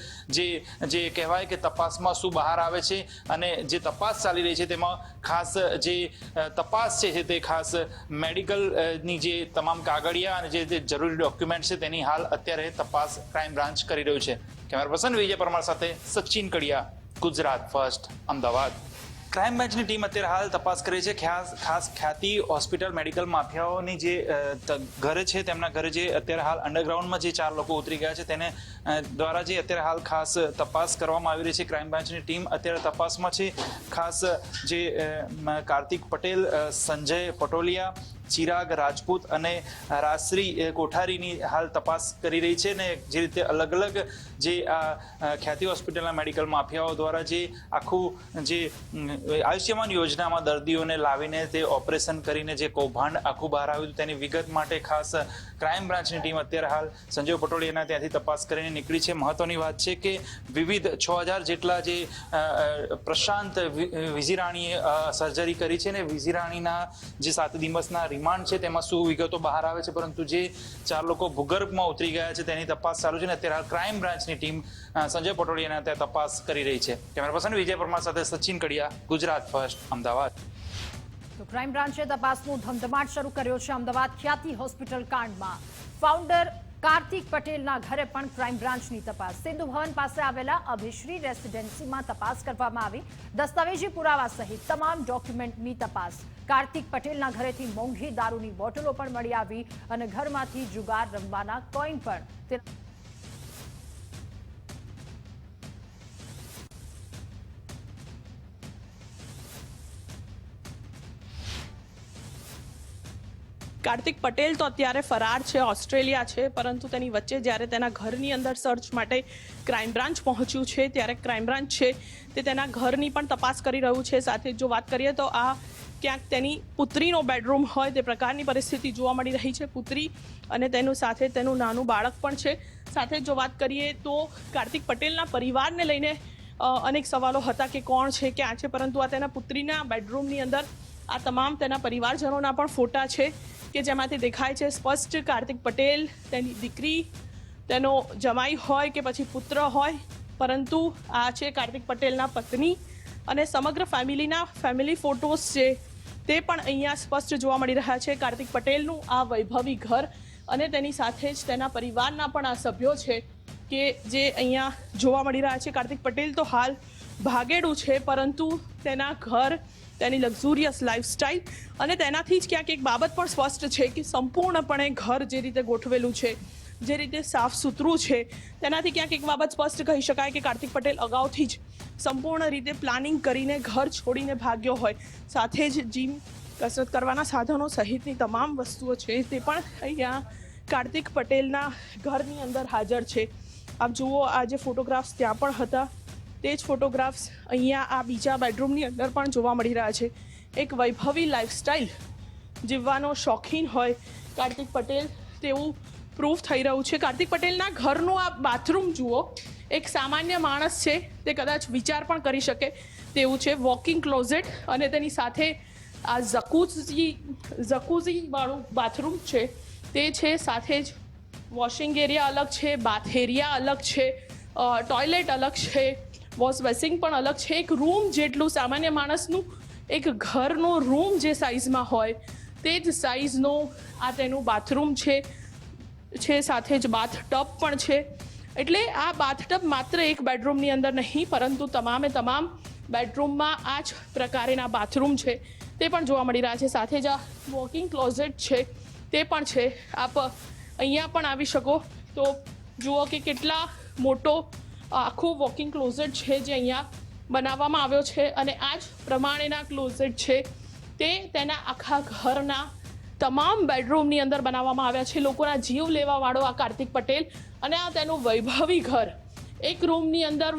જે કહેવાય કે તપાસમાં શું બહાર આવે છે અને જે તપાસ ચાલી રહી છે તેમાં ખાસ જે તપાસ છે તે ખાસ મેડિકલની જે તમામ કાગળિયા અને જે જરૂરી ડોક્યુમેન્ટ છે તેની હાલ અત્યારે તપાસ ક્રાઇમ બ્રાન્ચ કરી રહ્યું છે. કેમેરા પર્સન વિજય પરમાર સાથે સચિન કડિયા, ગુજરાત ફર્સ્ટ, અમદાવાદ. ક્રાઇમ બ્રાન્ચની ટીમ અત્યારે હાલ તપાસ કરી છે. ખાસ ખ્યાતિ હોસ્પિટલ મેડિકલ માફિયાઓની જે ઘરે છે, તેમના ઘરે જે અત્યારે હાલ અંડરગ્રાઉન્ડમાં જે 4 લોકો ઉતરી ગયા છે તેને દ્વારા જે અત્યારે હાલ ખાસ તપાસ કરવામાં આવી રહી છે. ક્રાઇમ બ્રાન્ચની ટીમ અત્યારે તપાસમાં છે. ખાસ જે કાર્તિક પટેલ, સંજય પટોલિયા, ચિરાગ રાજપૂત અને રાજશ્રી કોઠારીની હાલ તપાસ કરી રહી છે. ને જે રીતે અલગ અલગ જે આ ખ્યાતિ હોસ્પિટલના મેડિકલ માફિયાઓ દ્વારા જે આખું જે આયુષ્યમાન યોજનામાં દર્દીઓને લાવીને તે ઓપરેશન કરીને જે કૌભાંડ આખું બહાર આવ્યું હતું તેની વિગત માટે ખાસ ક્રાઇમ બ્રાન્ચની ટીમ અત્યારે હાલ સંજય પટોલિયાના ત્યાંથી તપાસ કરીને નીકળી છે. મહત્વની વાત છે કે વિવિધ 6000 જેટલા જે પ્રશાંત વિઝીરાણીએ સર્જરી કરી છે ને વિઝીરાણીના જે 7 દિવસના રિમાન્ડ છે તેમાં શું વિગતો બહાર આવે છે, પરંતુ જે 4 લોકો ભૂગર્ભમાં ઉતરી ગયા છે તેની તપાસ ચાલુ છે. ને અત્યારે હાલ ક્રાઇમ બ્રાન્ચની ટીમ સંજય પટોલિયાના ત્યાં તપાસ કરી રહી છે. કેમેરા પર્સન વિજય પરમાર સાથે સચિન કડિયા, ગુજરાત ફર્સ્ટ, અમદાવાદ. તો ક્રાઇમ બ્રાન્ચે તપાસનો ધમધમાટ શરૂ કર્યો છે. અમદાવાદ ખ્યાતિ હોસ્પિટલ કાંડમાં ફાઉન્ડર કાર્તિક પટેલના ઘરે પણ ક્રાઇમ બ્રાન્ચની તપાસ. સિંધુ ભવન પાસે આવેલા અભિશ્રી રેસિડેન્સીમાં તપાસ કરવામાં આવી. દસ્તાવેજી પુરાવા સહિત તમામ ડોક્યુમેન્ટની તપાસ. કાર્તિક પટેલના ઘરેથી મોંઘી દારૂની બોટલો પણ મળી આવી અને ઘરમાંથી જુગાર રમવાના કોઈન પણ. કાર્તિક પટેલ તો અત્યારે ફરાર છે, ઓસ્ટ્રેલિયા છે, પરંતુ તેની વચ્ચે જ્યારે તેના ઘરની અંદર સર્ચ માટે ક્રાઇમ બ્રાન્ચ પહોંચ્યું છે ત્યારે ક્રાઇમ બ્રાન્ચ છે તે તેના ઘરની પણ તપાસ કરી રહ્યું છે. સાથે જો વાત કરીએ તો આ ક્યાંક તેની પુત્રીનો બેડરૂમ હોય તે પ્રકારની પરિસ્થિતિ જોવા મળી રહી છે. પુત્રી અને તેનું સાથે તેનું નાનું બાળક પણ છે. સાથે જો વાત કરીએ તો કાર્તિક પટેલના પરિવારને લઈને અનેક સવાલો હતા કે કોણ છે, ક્યાં છે, પરંતુ આ તેના પુત્રીના બેડરૂમની અંદર આ તમામ તેના પરિવારજનોના પણ ફોટા છે કે જેમાંથી દેખાય છે સ્પષ્ટ કાર્તિક પટેલ, તેની દીકરી, તેનો જમાઈ હોય કે પછી પુત્ર હોય, પરંતુ આ છે કાર્તિક પટેલના પત્ની અને સમગ્ર ફેમિલી ફોટોસ છે તે પણ અહીંયા સ્પષ્ટ જોવા મળી રહ્યા છે. કાર્તિક પટેલનું આ વૈભવી ઘર અને તેની સાથે જ તેના પરિવારના પણ આ સભ્યો છે કે જે અહીંયા જોવા મળી રહ્યા છે. કાર્તિક પટેલ તો હાલ ભાગેડું છે, પરંતુ તેના ઘર, તેની લક્ઝુરિયસ લાઈફસ્ટાઈલ અને તેનાથી જ ક્યાંક એક બાબત પણ સ્પષ્ટ છે કે સંપૂર્ણપણે ઘર જે રીતે ગોઠવેલું છે, જે રીતે સાફ સુથરું છે, તેનાથી ક્યાંક એક બાબત સ્પષ્ટ કહી શકાય કે કાર્તિક પટેલ અગાઉથી જ સંપૂર્ણ રીતે પ્લાનિંગ કરીને ઘર છોડીને ભાગ્યો હોય. સાથે જ જીમ, કસરત કરવાના સાધનો સહિતની તમામ વસ્તુઓ છે તે પણ અહીંયા કાર્તિક પટેલના ઘરની અંદર હાજર છે. આપ જુઓ, આ જે ફોટોગ્રાફ્સ ત્યાં પણ હતા તે જ ફોટોગ્રાફ્સ અહીંયા આ બીજા બેડરૂમની અંદર પણ જોવા મળી રહ્યા છે. એક વૈભવી લાઈફસ્ટાઈલ જીવવાનો શોખીન હોય કાર્તિક પટેલ તેવું પ્રૂફ થઈ રહ્યું છે. કાર્તિક પટેલના ઘરનું આ બાથરૂમ જુઓ, એક સામાન્ય માણસ છે તે કદાચ વિચાર પણ કરી શકે તેવું છે. વોકિંગ ક્લોઝેટ અને તેની સાથે આ જકુઝી વાળું બાથરૂમ છે તે છે. સાથે જ વોશિંગ એરિયા અલગ છે, બાથ એરિયા અલગ છે, ટોયલેટ અલગ છે, વોશ બેસિંગ પણ અલગ છે. એક રૂમ જેટલું સામાન્ય માણસનું એક ઘરનો રૂમ જે સાઇઝમાં હોય તે જ સાઇઝનો આ તેનું બાથરૂમ છે. સાથે જ બાથ ટબ પણ છે. એટલે આ બાથ ટબ માત્ર એક બેડરૂમની અંદર નહીં, પરંતુ તમામે તમામ બેડરૂમમાં આ જ પ્રકારેના બાથરૂમ છે તે પણ જોવા મળી રહ્યા છે. સાથે જ આ વોકિંગ ક્લોઝેટ છે તે પણ છે. આપ અહીંયા પણ આવી શકો તો જુઓ કે કેટલા મોટો આખું વોકિંગ ક્લોઝેટ છે જે અહીંયા બનાવવામાં આવ્યો છે અને આ જ પ્રમાણેના ક્લોઝેટ છે તે તેના આખા ઘરના તમામ બેડરૂમની અંદર બનાવવામાં આવ્યા છે. લોકોના જીવ લેવાવાળો આ કાર્તિક પટેલ અને આ તેનું વૈભવી ઘર, એક રૂમની અંદર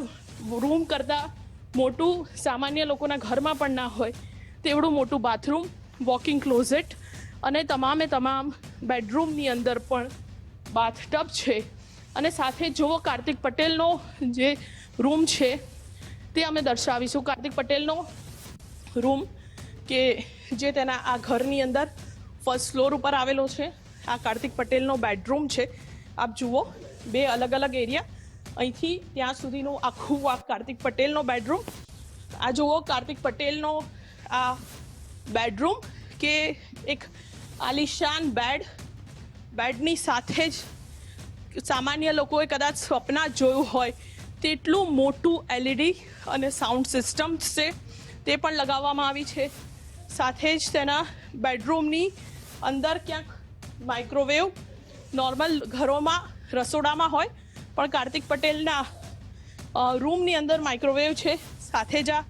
રૂમ કરતાં મોટું સામાન્ય લોકોના ઘરમાં પણ ના હોય તેવડું મોટું બાથરૂમ, વોકિંગ ક્લોઝેટ અને તમામે તમામ બેડરૂમની અંદર પણ બાથટબ છે અને સાથે જુઓ કાર્તિક પટેલનો જે રૂમ છે તે અમે દર્શાવીશું. કાર્તિક પટેલનો રૂમ કે જે તેના આ ઘરની અંદર ફર્સ્ટ ફ્લોર ઉપર આવેલો છે. આ કાર્તિક પટેલનો બેડરૂમ છે. આપ જુઓ, 2 અલગ અલગ એરિયા, અહીંથી ત્યાં સુધીનું આખું આ કાર્તિક પટેલનો બેડરૂમ. આ જુઓ કાર્તિક પટેલનો આ બેડરૂમ કે એક આલિશાન બેડની સાથે જ સામાન્ય લોકોએ કદાચ સ્વપ્ન જોયું હોય તેટલું મોટું LED અને સાઉન્ડ સિસ્ટમ છે તે પણ લગાવવામાં આવી છે. સાથે જ તેના બેડરૂમની અંદર ક્યાંક માઇક્રોવેવ, નોર્મલ ઘરોમાં રસોડામાં હોય પણ કાર્તિક પટેલના રૂમની અંદર માઇક્રોવેવ છે. સાથે જ આ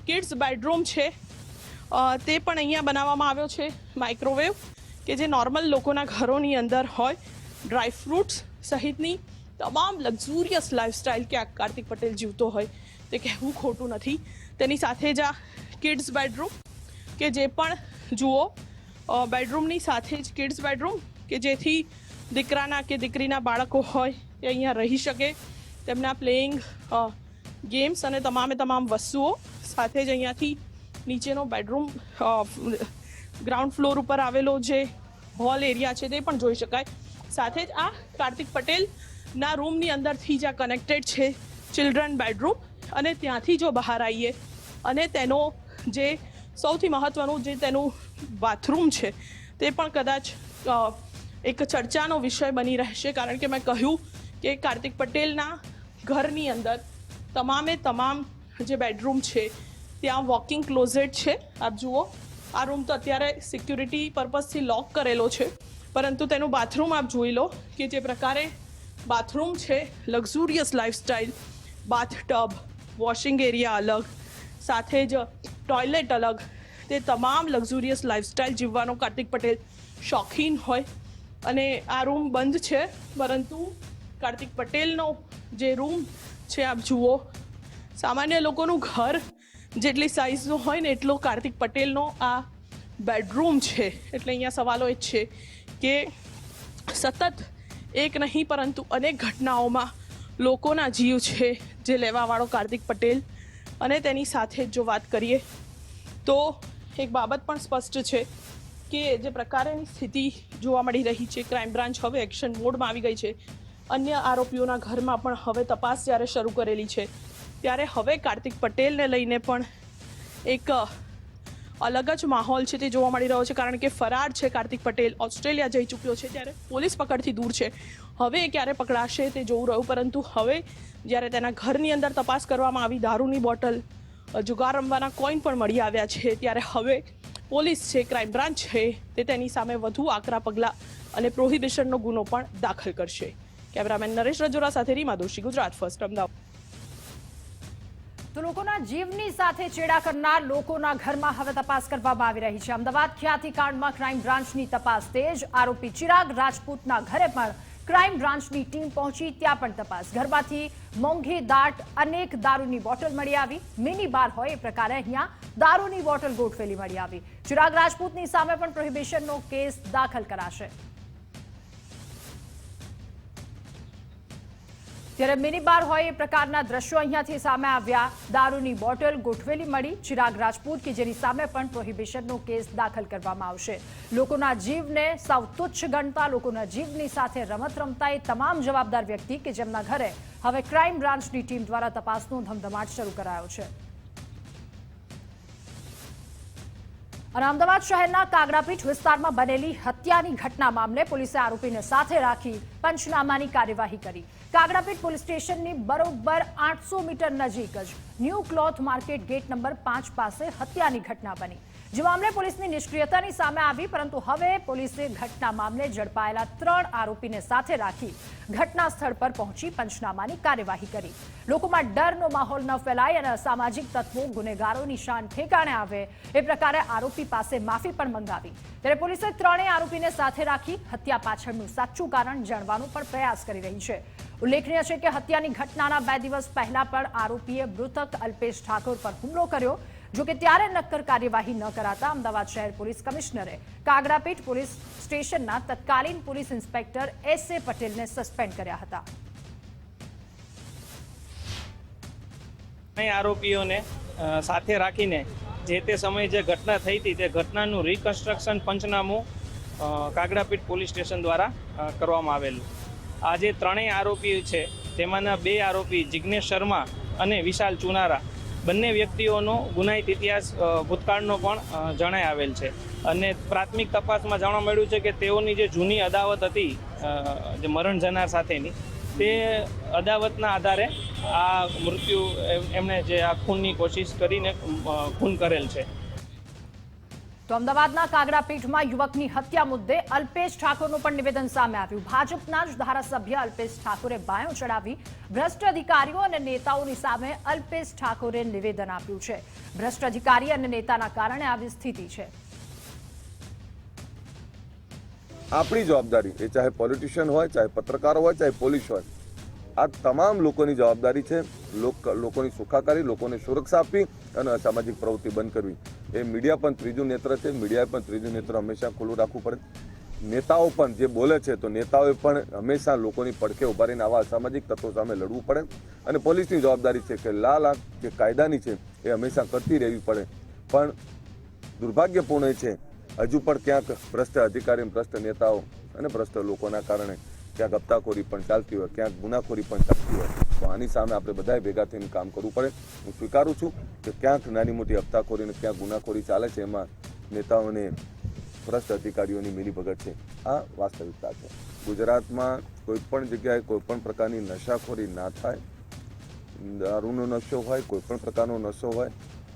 કિડ્સ બેડરૂમ છે તે પણ અહીંયા બનાવવામાં આવ્યો છે. માઇક્રોવેવ કે જે નોર્મલ લોકોના ઘરોની અંદર હોય. ડ્રાય ફ્રૂટ્સ સહિતની તમામ લક્ઝુરિયસ લાઈફસ્ટાઈલ કે આ કાર્તિક પટેલ જીવતો હોય તે કહેવું ખોટું નથી. તેની સાથે જ આ કિડ્સ બેડરૂમ કે જે પણ જુઓ, બેડરૂમની સાથે જ કિડ્સ બેડરૂમ કે જેથી દીકરાના કે દીકરીના બાળકો હોય તે અહીંયા રહી શકે, તેમના પ્લેઇંગ ગેમ્સ અને તમામ વસ્તુઓ. સાથે જ અહીંયાથી નીચેનો બેડરૂમ ગ્રાઉન્ડ ફ્લોર ઉપર આવેલો જે હોલ એરિયા છે તે પણ જોઈ શકાય. સાથે જ આ કાર્તિક પટેલના રૂમની અંદરથી જ આ કનેક્ટેડ છે ચિલ્ડ્રન બેડરૂમ. અને ત્યાંથી જો બહાર આવીએ અને તેનો જે સૌથી મહત્ત્વનું જે તેનું બાથરૂમ છે તે પણ કદાચ એક ચર્ચાનો વિષય બની રહેશે, કારણ કે મેં કહ્યું કે કાર્તિક પટેલના ઘરની અંદર તમામ જે બેડરૂમ છે ત્યાં વોકિંગ ક્લોઝેટ છે. આપ જુઓ, આ રૂમ તો અત્યારે સિક્યુરિટી પર્પઝથી લોક કરેલો છે, પરંતુ તેનું બાથરૂમ આપ જોઈ લો કે જે પ્રકારે બાથરૂમ છે, luxurious lifestyle, bathtub, washing area અલગ, સાથે જ ટોયલેટ અલગ. તે તમામ લક્ઝુરિયસ લાઈફસ્ટાઈલ જીવવાનો કાર્તિક પટેલ શોખીન હોય. અને આ રૂમ બંધ છે, પરંતુ કાર્તિક પટેલનો જે રૂમ છે આપ જુઓ, સામાન્ય લોકોનું ઘર જેટલી સાઇઝનું હોય ને એટલો કાર્તિક પટેલનો આ બેડરૂમ છે. એટલે અહીંયા સવાલો એ જ છે કે સતત એક નહીં પરંતુ અનેક ઘટનાઓમાં લોકોના જીવ છે જે લેવાવાળો કાર્તિક પટેલ. અને તેની સાથે જો વાત કરીએ તો એક બાબત પણ સ્પષ્ટ છે કે જે પ્રકારેની સ્થિતિ જોવા મળી રહી છે, ક્રાઇમ બ્રાન્ચ હવે એક્શન મોડમાં આવી ગઈ છે. અન્ય આરોપીઓના ઘરમાં પણ હવે તપાસ જ્યારે શરૂ કરેલી છે ત્યારે હવે કાર્તિક પટેલને લઈને પણ એક અલગ જ માહોલ છે તે જોવા મળી રહ્યો છે, કારણ કે ફરાર છે કાર્તિક પટેલ, ઓસ્ટ્રેલિયા જઈ ચૂક્યો છે ત્યારે પોલીસ પકડથી દૂર છે. હવે ક્યારે પકડાશે તે જોવું રહ્યું, પરંતુ હવે જ્યારે તેના ઘરની અંદર તપાસ કરવામાં આવી, દારૂની બોટલ, જુગાર રમવાના કોઈન પણ મળી આવ્યા છે, ત્યારે હવે પોલીસ છે, ક્રાઇમ બ્રાન્ચ છે તે તેની સામે વધુ આકરા પગલાં અને પ્રોહિબિશનનો ગુનો પણ દાખલ કરશે. કેમેરામેન નરેશ રજોરા સાથે રીમા દોશી, ગુજરાત ફર્સ્ટ, અમદાવાદ. તો લોકોના જીવની સાથે ચેડા કરનાર લોકોના ઘરમાં હવે તપાસ કરવામાં આવી રહી છે. અમદાવાદ ખ્યાતિ કાંડમાં ક્રાઇમ બ્રાન્ચની તપાસ તેજ. આરોપી ચિરાગ રાજપૂતના ઘરે પણ ક્રાઇમ બ્રાન્ચની ટીમ પહોંચી, ત્યાં પણ તપાસ. ઘરમાંથી મોંઘી દાટ અનેક દારૂની બોટલ મળી આવી. મિની બાર હોય એ પ્રકારે અહીંયા દારૂની બોટલ ગોઠવેલી મળી આવી. ચિરાગ રાજપૂતની સામે પણ પ્રોહિબિશનનો કેસ દાખલ કરાશે. ત્યારે મિની બાર હોય એ પ્રકારના દ્રશ્યો અહીંયાથી સામે આવ્યા. દારૂની બોટલ ગોઠવેલી મળી. ચિરાગ રાજપૂત કે જેની સામે પણ પ્રોહિબિશનનો કેસ દાખલ કરવામાં આવશે. લોકોના જીવને સૌ તુચ્છ ગણતા, લોકોના જીવની સાથે રમત રમતા એ તમામ જવાબદાર વ્યક્તિ કે જેમના ઘરે હવે ક્રાઇમ બ્રાન્ચની ટીમ દ્વારા તપાસનો ધમધમાટ શરૂ કરાયો છે. અને અમદાવાદ શહેરના કાગડાપીઠ વિસ્તારમાં બનેલી હત્યાની ઘટના મામલે પોલીસે આરોપીને સાથે રાખી પંચનામાની કાર્યવાહી કરી. કાગડાપીઠ પોલીસ સ્ટેશનની બરોબર 800 મીટર નજીક જ new cloth market gate number 5 પાસે હત્યાની ઘટના બની, જે મામલે પોલીસની નિષ્ક્રિયતાની સામે આવી. પરંતુ હવે પોલીસે ઘટના મામલે ઝડપાયેલા 3 આરોપીને સાથે રાખી ઘટના સ્થળ પર પહોંચી પંચનામાની કાર્યવાહી કરી. લોકોમાં ડરનો માહોલ ન ફેલાય અને અસામાજિક તત્વો ગુનેગારોની શાન ઠેકાણે આવે એ પ્રકારે આરોપી પાસે માફી પણ મંગાવી. ત્યારે પોલીસે 3 આરોપીને સાથે રાખી હત્યા પાછળનું સાચું કારણ જાણવાનો પણ પ્રયાસ કરી રહી છે. ઉલ્લેખનીય છે કે હત્યાની ઘટનાના 2 દિવસ પહેલા પણ આરોપીએ મૃતક અલ્પેશ ઠાકોર પર હુમલો કર્યો. જો કે ત્યારે નક્કર કાર્યવાહી ન કરાતા અમદાવાદ શહેર પોલીસ કમિશનરે કાગડાપીઠ પોલીસ સ્ટેશનના તત્કાલીન પોલીસ ઇન્સ્પેક્ટર S.A. પટેલને સસ્પેન્ડ કર્યા હતા. આરોપીઓને સાથે રાખીને જે તે સમયે જે ઘટના થઈ હતી તે ઘટનાનું રિકન્સ્ટ્રક્શન પંચનામું કાગડાપીઠ પોલીસ સ્ટેશન દ્વારા કરવામાં આવેલું. આ જે ત્રણેય આરોપી છે તેમાંના 2 આરોપી જિગ્નેશ શર્મા અને વિશાલ ચુનારા બંને વ્યક્તિઓનો ગુનાહિત ઇતિહાસ ભૂતકાળનો પણ જણાઈ આવેલ છે અને પ્રાથમિક તપાસમાં જાણવા મળ્યું છે કે તેઓની જે જૂની અદાવત હતી જે મરણ જનાર સાથેની તે અદાવતના આધારે આ મૃત્યુ એમણે જે આ ખૂનની કોશિશ કરીને ખૂન કરેલ છે. તો અમદાવાદના કાગડાપીઠમાં યુવકની હત્યા મુદ્દે અલ્પેશ ઠાકોરનું પણ નિવેદન સામે આવ્યું. ભાજપના જ ધારાસભ્ય અલ્પેશ ઠાકોરે બાયો ચડાવી ભ્રષ્ટ અધિકારીઓ અને નેતાઓની સામે અલ્પેશ ઠાકોરે નિવેદન આપ્યું છે. ભ્રષ્ટ અધિકારી અને નેતાના કારણે આવી સ્થિતિ છે. આપણી જવાબદારી, એ ચાહે પોલિટિશિયન હોય, ચાહે પત્રકારો હોય, ચાહે પોલીસ હોય, આ તમામ લોકોની જવાબદારી છે લોકોની સુખાકારી, લોકોને સુરક્ષા આપવી અને અસામાજિક પ્રવૃત્તિ બંધ કરવી. એ મીડિયા પણ ત્રીજું નેત્ર છે. મીડિયાએ પણ ત્રીજું નેત્ર હંમેશા ખુલ્લું રાખવું પડે. નેતાઓ પણ જે બોલે છે તો નેતાઓએ પણ હંમેશા લોકોની પડખે ઉભા રહીને આવા અસામાજિક તત્વો સામે લડવું પડે અને પોલીસની જવાબદારી છે કે લાલ આંખ જે કાયદાની છે એ હંમેશા કરતી રહેવી પડે. પણ દુર્ભાગ્યપૂર્ણ છે હજુ પણ ક્યાંક ભ્રષ્ટ અધિકારી, ભ્રષ્ટ નેતાઓ અને ભ્રષ્ટ લોકોના કારણે ક્યાંક હપ્તાખોરી પણ ચાલતી હોય, ક્યાંક ગુનાખોરી પણ ચાલતી હોય. તો આની સામે આપણે બધાએ ભેગા થઈને કામ કરવું પડે. હું સ્વીકારું છું કે ક્યાંક નાની મોટી હપ્તાખોરી અને ક્યાંક ગુનાખોરી ચાલે છે, એમાં નેતાઓને ભ્રષ્ટ અધિકારીઓની મિલીભગત છે. આ વાસ્તવિકતા છે. ગુજરાતમાં કોઈ પણ જગ્યાએ કોઈ પણ પ્રકારની નશાખોરી ના થાય. દારૂનો નશો હોય, કોઈ પણ પ્રકારનો નશો હોય,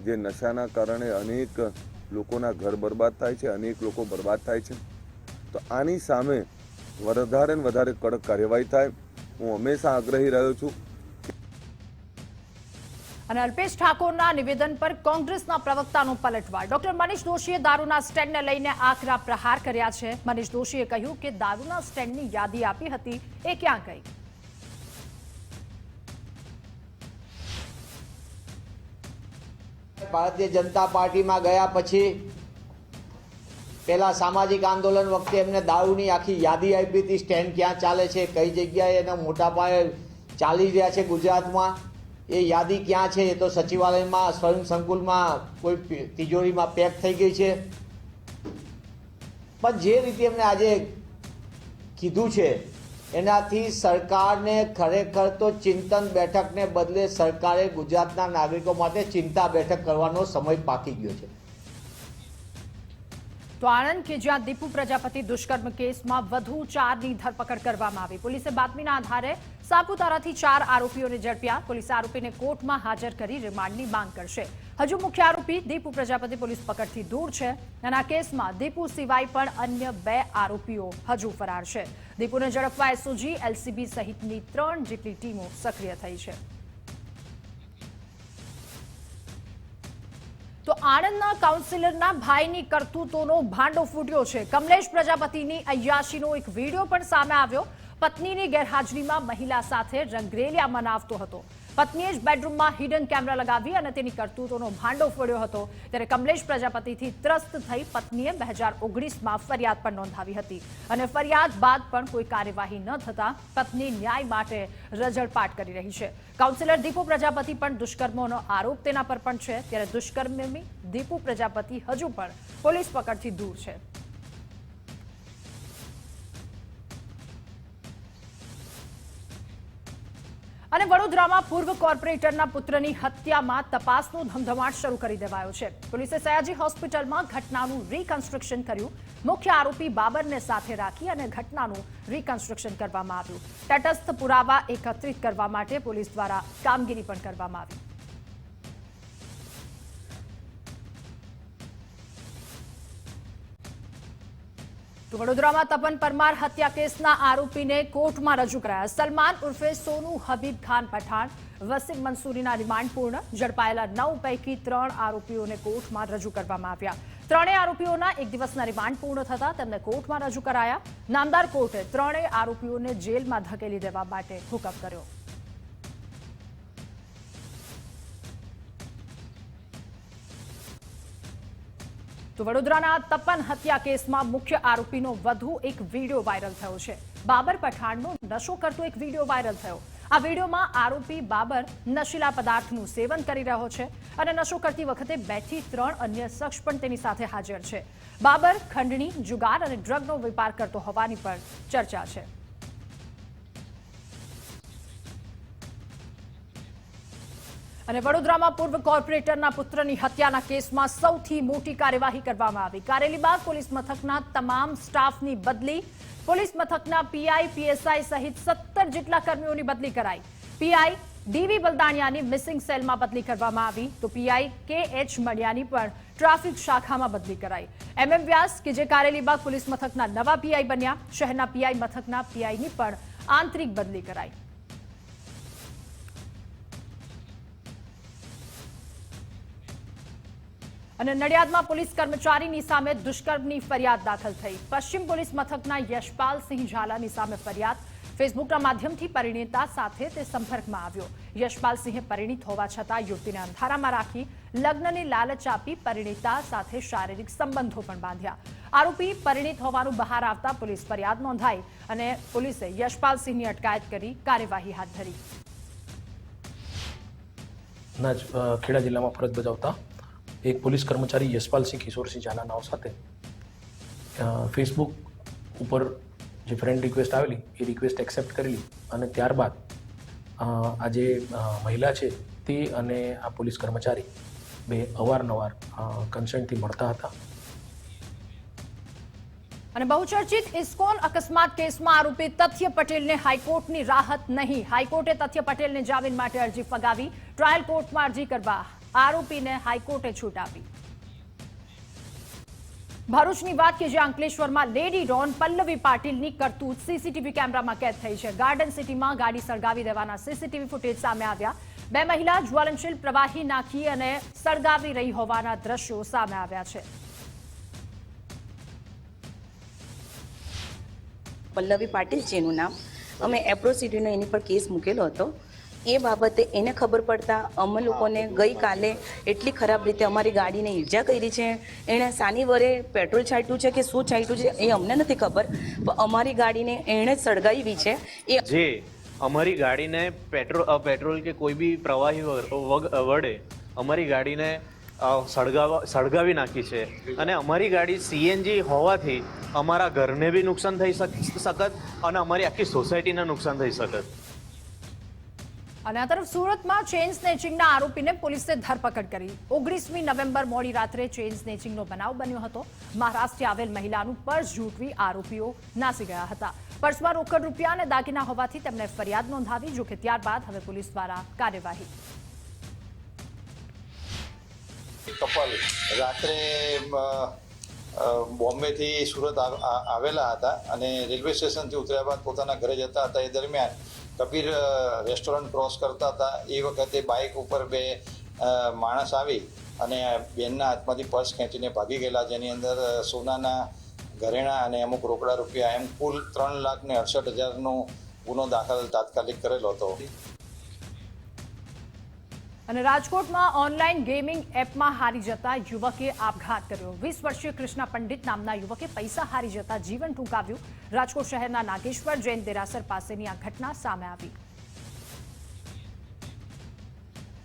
જે નશાના કારણે અનેક લોકોના ઘર બરબાદ થાય છે, અનેક લોકો બરબાદ થાય છે. તો આની સામે વધારે ને વધારે કડક કાર્યવાહી થાય. હું હંમેશા આગ્રહી રહ્યો છું. અને અલ્પેશ ઠાકોરના નિવેદન પર કોંગ્રેસના પ્રવક્તાનો પલટવાર. ડોક્ટર મનીષ દોશીએ દારૂના સ્ટેન્ડને લઈને આકરા પ્રહાર કર્યા છે. મનીષ દોશીએ કહ્યું કે દારૂના સ્ટેન્ડની યાદી આપી હતી એ ક્યાં ગઈ? ભારતીય જનતા પાર્ટીમાં ગયા પછી પેલા સામાજિક આંદોલન વખતે એમને દારૂની આખી યાદી આપી હતી. સ્ટેન્ડ ક્યાં ચાલે છે, કઈ જગ્યાએ એના મોટા પાયે ચાલી રહ્યા છે ગુજરાતમાં, એ યાદી ક્યાં છે? એ તો સચિવાલયમાં, સ્વયં સંકુલમાં, કોઈ તિજોરીમાં પેક થઈ ગઈ છે. પણ જે રીતે એમને આજે કીધું છે એનાથી સરકારને ખરેખર તો ચિંતન બેઠકને બદલે સરકારે ગુજરાતના નાગરિકો માટે ચિંતા બેઠક કરવાનો સમય પાકી ગયો છે. તો આણંદ કે જ્યાં દીપુ પ્રજાપતિ દુષ્કર્મ કેસમાં વધુ 4ની ધરપકડ કરવામાં આવી. પોલીસે બાતમીના આધારે સાપુતારાથી 4 આરોપીઓને ઝડપ્યા. પોલીસે આરોપીને કોર્ટમાં હાજર કરી રિમાન્ડની માંગ કરશે. હજુ મુખ્ય આરોપી દીપુ પ્રજાપતિ પોલીસ પકડથી દૂર છે અને આ કેસમાં દીપુ સિવાય પણ અન્ય 2 આરોપીઓ હજુ ફરાર છે. દીપુને ઝડપવા એસઓજી, એલસીબી સહિતની 3 જેટલી ટીમો સક્રિય થઈ છે. તો આણંદના કાઉન્સિલરના ભાઈની કરતૂતોનો ભાંડો ફૂટ્યો છે. કમલેશ પ્રજાપતિની અય્યાશીનો એક વિડીયો પણ સામે આવ્યો. પત્નીની ગેરહાજરીમાં મહિલા સાથે રંગરેલિયા મનાવતો હતો. પત્નીએ જ બેડરૂમમાં હિડન કેમેરા લગાવી અને તેની કરતૂતોનો ભાંડો ફોડ્યો હતો. ત્યારે કમલેશ પ્રજાપતિથી ત્રસ્ત થઈ પત્નીએ 2019માં ફરિયાદ પણ નોંધાવી હતી અને ફરિયાદ બાદ પણ કોઈ કાર્યવાહી ન થતા પત્ની ન્યાય માટે રઝળપાટ કરી રહી છે. કાઉન્સિલર દીપુ પ્રજાપતિ પણ દુષ્કર્મનો આરોપ તેના પર પણ છે. ત્યારે દુષ્કર્મી દીપુ પ્રજાપતિ હજુ પણ પોલીસ પકડથી દૂર છે. અને વડોદરામાં પૂર્વ કોર્પોરેટરના પુત્રની હત્યામાં તપાસનો ધમધમાટ શરૂ કરી દેવાયો છે. પોલીસે સયાજી હોસ્પિટલમાં ઘટનાનું રિકન્સ્ટ્રક્શન કર્યું. મુખ્ય આરોપી બાબરને સાથે રાખી અને ઘટનાનું રિકન્સ્ટ્રક્શન કરવામાં આવ્યું. તટસ્થ પુરાવા એકત્રિત કરવા માટે પોલીસ દ્વારા કામગીરી પણ કરવામાં આવી. વડોદરામાં તપન પરમાર હત્યા કેસના આરોપીને કોર્ટમાં રજૂ કરાયા. સલમાન ઉર્ફે સોનુ હબીબ ખાન પઠાણ, વસીમ મંસૂરીના રિમાન્ડ પૂર્ણ. ઝડપાયેલા 9 પૈકી 3 આરોપીઓને કોર્ટમાં રજૂ કરવામાં આવ્યા. 3 આરોપીઓના 1 દિવસના રિમાન્ડ પૂર્ણ થતા તેમને કોર્ટમાં રજૂ કરાયા. નામદાર કોર્ટે 3 આરોપીઓને જેલમાં ધકેલી દેવા માટે હુકમ કર્યો. તો વડોદરાના તપન હત્યા કેસમાં મુખ્ય આરોપીનો વધુ એક વિડીયો વાયરલ થયો છે. બાબર પઠાણનો નશો કરતો એક વિડીયો વાયરલ થયો. આ વિડીયોમાં આરોપી બાબર નશીલા પદાર્થનું સેવન કરી રહ્યો છે અને નશો કરતી વખતે 2 થી 3 અન્ય શખ્સ પણ તેની સાથે હાજર છે. બાબર ખંડણી, જુગાર અને ડ્રગનો વેપાર કરતો હોવાની પણ ચર્ચા છે. અને વડોદરામાં પૂર્વ કોર્પોરેટરના પુત્રની હત્યાના કેસમાં સૌથી મોટી કાર્યવાહી કરવામાં આવી. કારેલીબાગ પોલીસ મથકના તમામ સ્ટાફની બદલી. પોલીસ મથકના પીઆઈ, પીએસઆઈ સહિત 17 જેટલા કર્મીઓની બદલી કરાઈ. પીઆઈ ડીવી બલદાણિયાની મિસિંગ સેલમાં બદલી કરવામાં આવી તો પીઆઈ KH મડિયાની પણ ટ્રાફિક શાખામાં બદલી કરાઈ. MM વ્યાસ કે જે કારેલીબાગ પોલીસ મથકના નવા પીઆઈ બન્યા. શહેરના પીઆઈ મથકના પીઆઈની પણ આંતરિક બદલી કરાઈ. અને નડિયાદમાં પોલીસ કર્મચારીની સામે દુષ્કર્મની ફરિયાદ દાખલ થઈ. પશ્ચિમ પોલીસ મથકના યશપાલસિંહ ઝાલાની સામે ફરિયાદ. ફેસબુકના માધ્યમથી પરિણીતા સાથે તે સંપર્કમાં આવ્યો. યશપાલસિંહે પરિણીત હોવા છતાં યુવતીને અંધારામાં રાખી લગ્નની લાલચ આપી પરિણીતા સાથે શારીરિક સંબંધો પણ બાંધ્યા. આરોપી પરિણીત હોવાનું બહાર આવતા પોલીસ ફરિયાદ નોંધાઈ અને પોલીસે યશપાલસિંહની અટકાયત કરી કાર્યવાહી હાથ ધરી. ખેડા જિલ્લામાં ફરજ બજાવતા એક પોલીસ કર્મચારી યશપાલસિંહ કિશોરસિંહ ઝાલા નામ સાથે ફેસબુક ઉપર જે ફ્રેન્ડ રિક્વેસ્ટ આવેલી એ રિક્વેસ્ટ એક્સેપ્ટ કરેલી અને ત્યારબાદ આ જે મહિલા છે તે અને આ પોલીસ કર્મચારી બે અવારનવાર કન્સર્નથી મળતા હતા. અને બહુચર્ચિત ઇસ્કોન અકસ્માત કેસમાં આરોપી તથ્ય પટેલને હાઈકોર્ટની રાહત નહીં. હાઈકોર્ટે તથ્ય પટેલને જામીન માટે અરજી ફગાવી. ટ્રાયલ કોર્ટમાં અરજી કરવા આરોપીને હાઈકોર્ટે છૂટ આપી. ભરૂચની વાત કે જ્યાં અંકલેશ્વરમાં લેડી ડોન પલ્લવી પાટીલની કરતૂત સીસીટીવી કેમેરામાં કેદ થઈ છે. ગાર્ડન સિટીમાં ગાડી સળગાવી દેવાના સીસીટીવી ફૂટેજ સામે આવ્યા. 2 મહિલા જ્વલનશીલ પ્રવાહી નાખી અને સળગાવી રહી હોવાના દ્રશ્યો સામે આવ્યા છે. પલ્લવી પાટીલ છે એનું નામ. અમે એપ્રોસિટીનો એની પર કેસ મૂકેલો હતો. એ બાબતે એને ખબર પડતા અમે લોકોને ગઈકાલે એટલી ખરાબ રીતે અમારી ગાડીને ઈજા કરી છે. એણે સાની વરે પેટ્રોલ છાંટ્યું છે કે શું છાંટ્યું છે એ અમને નથી ખબર, પણ અમારી ગાડીને એણે જ સળગાવી છે. એ જે અમારી ગાડીને પેટ્રોલ કે કોઈ બી પ્રવાહી વડે અમારી ગાડીને સળગાવી નાખી છે અને અમારી ગાડી CNG હોવાથી અમારા ઘરને બી નુકસાન થઈ શકત અને અમારી આખી સોસાયટીને નુકસાન થઈ શકત. અને આ તરફ સુરતમાં ચેઇન સ્નેચિંગના આરોપીને પોલીસે ધરપકડ કરી. 19મી નવેમ્બર મોડી રાત્રે ચેઇન સ્નેચિંગનો બનાવ બન્યો હતો. મહારાષ્ટ્રથી આવેલ મહિલાનું પર્સ ઝૂંટવી આરોપીઓ નાસી ગયા હતા. પર્સમાં રોકડ રૂપિયા અને દાગીના હોવાથી તેમણે ફરિયાદ નોંધાવી. જોકે ત્યારબાદ હવે પોલીસ દ્વારા કાર્યવાહી. કપલ રાત્રે બોમ્બેથી સુરત આવેલા હતા અને રેલવે સ્ટેશનથી ઉતર્યા બાદ પોતાના ઘરે જતા હતા. એ દરમિયાન કબીર રેસ્ટોરન્ટ ક્રોસ કરતા હતા. એ વખતે બાઇક ઉપર 2 માણસ આવી અને બેનના હાથમાંથી પર્સ ખેંચીને ભાગી ગયેલા, જેની અંદર સોનાના ઘરેણા અને અમુક રોકડા રૂપિયા એમ કુલ 3,68,000નો ગુનો દાખલ તાત્કાલિક કરેલો હતો. અને રાજકોટમાં ઓનલાઈન ગેમિંગ એપમાં હારી જતા યુવકે આપઘાત કર્યો. 20 વર્ષીય કૃષ્ણા પંડિત નામના યુવકે પૈસા હારી જતા જીવન ટૂંકાવ્યું. રાજકોટ શહેરના નાગેશ્વર જૈન દેરાસર પાસેની આ ઘટના સામે આવી.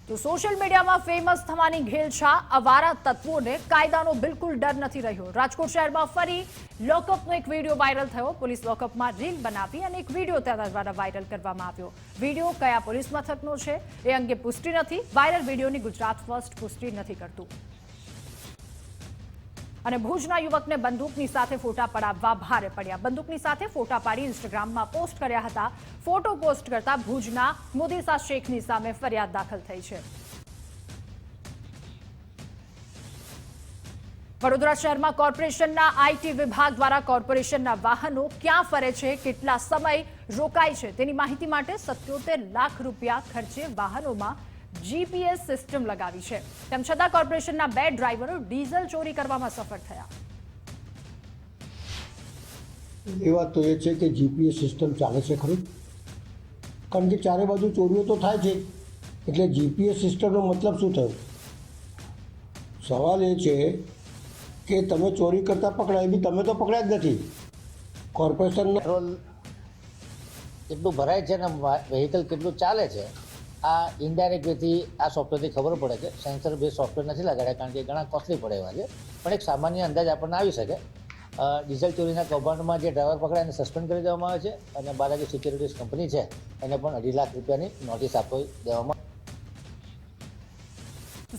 તો સોશિયલ મીડિયામાં ફેમસ થવાની ઘેલછા અવારા તત્વોને કાયદાનો બિલકુલ ડર નથી રહ્યો. રાજકોટ શહેરમાં ફરી લોકઅપનો એક વિડીયો વાયરલ થયો. પોલીસ લોકઅપમાં રીલ બનાવી અને એક વિડીયો તેના દ્વારા વાયરલ કરવામાં આવ્યો. વિડીયો કયા પોલીસ મથકનો છે એ અંગે પુષ્ટિ નથી. વાયરલ વિડીયોની ગુજરાત ફર્સ્ટ પુષ્ટિ નથી કરતું. અને ભુજના યુવકને બંદૂકની સાથે ફોટા પડાવવા ભારે પડ્યા. બંદૂકની સાથે ફોટા પાડી ઇન્સ્ટાગ્રામમાં પોસ્ટ કર્યા હતા. ફોટો પોસ્ટ કરતા ભુજના મુદીસા શેખની સામે ફરિયાદ દાખલ થઈ છે. વડોદરા શહેરમાં કોર્પોરેશનના IT વિભાગ દ્વારા કોર્પોરેશનના વાહનો ક્યાં ફરે છે, કેટલા સમય રોકાય છે તેની માહિતી માટે 77 લાખ રૂપિયા ખર્ચે વાહનોમાં GPS સિસ્ટમ લગાવી છે. તેમ છતાં કોર્પોરેશનના 2 ડ્રાઈવરો ડીઝલ ચોરી કરવામાં સફળ થયા. એ વાત તો એ છે કે GPS સિસ્ટમ ચાલે છે ખરું, કારણ કે ચારે બાજુ ચોરીઓ તો થાય છે, એટલે GPS સિસ્ટમનો મતલબ શું થયો? સવાલ એ છે કે તમે ચોરી કરતા પકડાય બી તમે તો પકડ્યા જ નથી. કોર્પોરેશન પેટ્રોલ કેટલું ભરાય છે ને વ્હીકલ કેટલું ચાલે છે આ ઇનડાયરેક્ટ વેથી આ સોફ્ટવેરથી ખબર પડે છે. સેન્સર બેઝ સોફ્ટવેર નથી લગાડ્યા કારણ કે ઘણા કોસ્ટલી પડે એવા છે, પણ એક સામાન્ય અંદાજ આપણને આવી શકે. ડીઝલ ચોરીના કૌભાંડમાં જે ડ્રાઈવર પકડાય એને સસ્પેન્ડ કરી દેવામાં આવે છે અને બાલાજી સિક્યોરિટીઝ કંપની છે એને પણ 2.5 લાખ રૂપિયાની નોટિસ આપી દેવામાં.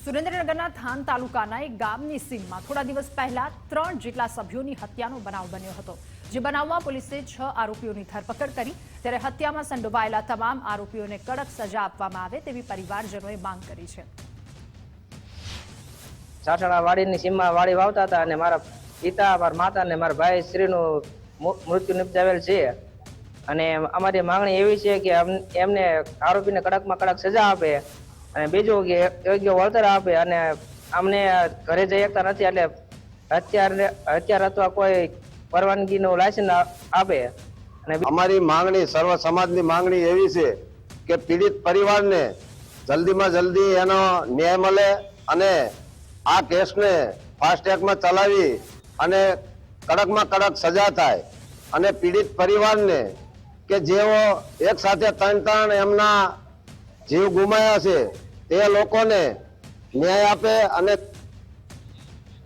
સુરેન્દ્રનગરના થાન તાલુકાના એક ગામની સીમમાં થોડા દિવસ પહેલા 3 જેટલા સભ્યોની હત્યાનો બનાવ બન્યો હતો, જે બનાવમાં પોલીસે 6 આરોપીઓની ધરપકડ કરી. ત્યારે હત્યામાં સંડોવાયેલા તમામ આરોપીઓને કડક સજા આપવામાં આવે તેવી પરિવારજનોએ માંગ કરી છે. સાસણા વાડીની સીમમાં વાડી વાવતા હતા અને મારા પિતા, મારા માતા અને મારા ભાઈ શ્રીનું મૃત્યુ નિપજાવેલ છે અને અમારી માંગણી એવી છે કે એમને આરોપીને કડકમાં કડક સજા આપે અને બીજું કે યોગ્ય વળતર આપે અને અમને ઘરે જઈ શકતા નથી એટલે હથિયાર અથવા કોઈ પરવાનગીનું લાયસન્સ આપે. અને અમારી માંગણી સર્વ સમાજની માંગણી એવી છે કે પીડિત પરિવારને જલ્દીમાં જલ્દી એનો ન્યાય મળે અને આ કેસને ફાસ્ટ ટ્રેકમાં ચલાવી અને કડકમાં કડક સજા થાય અને પીડિત પરિવારને કે જેઓ એક સાથે 3 એમના જીવ ગુમાયા છે તે લોકોને ન્યાય આપે અને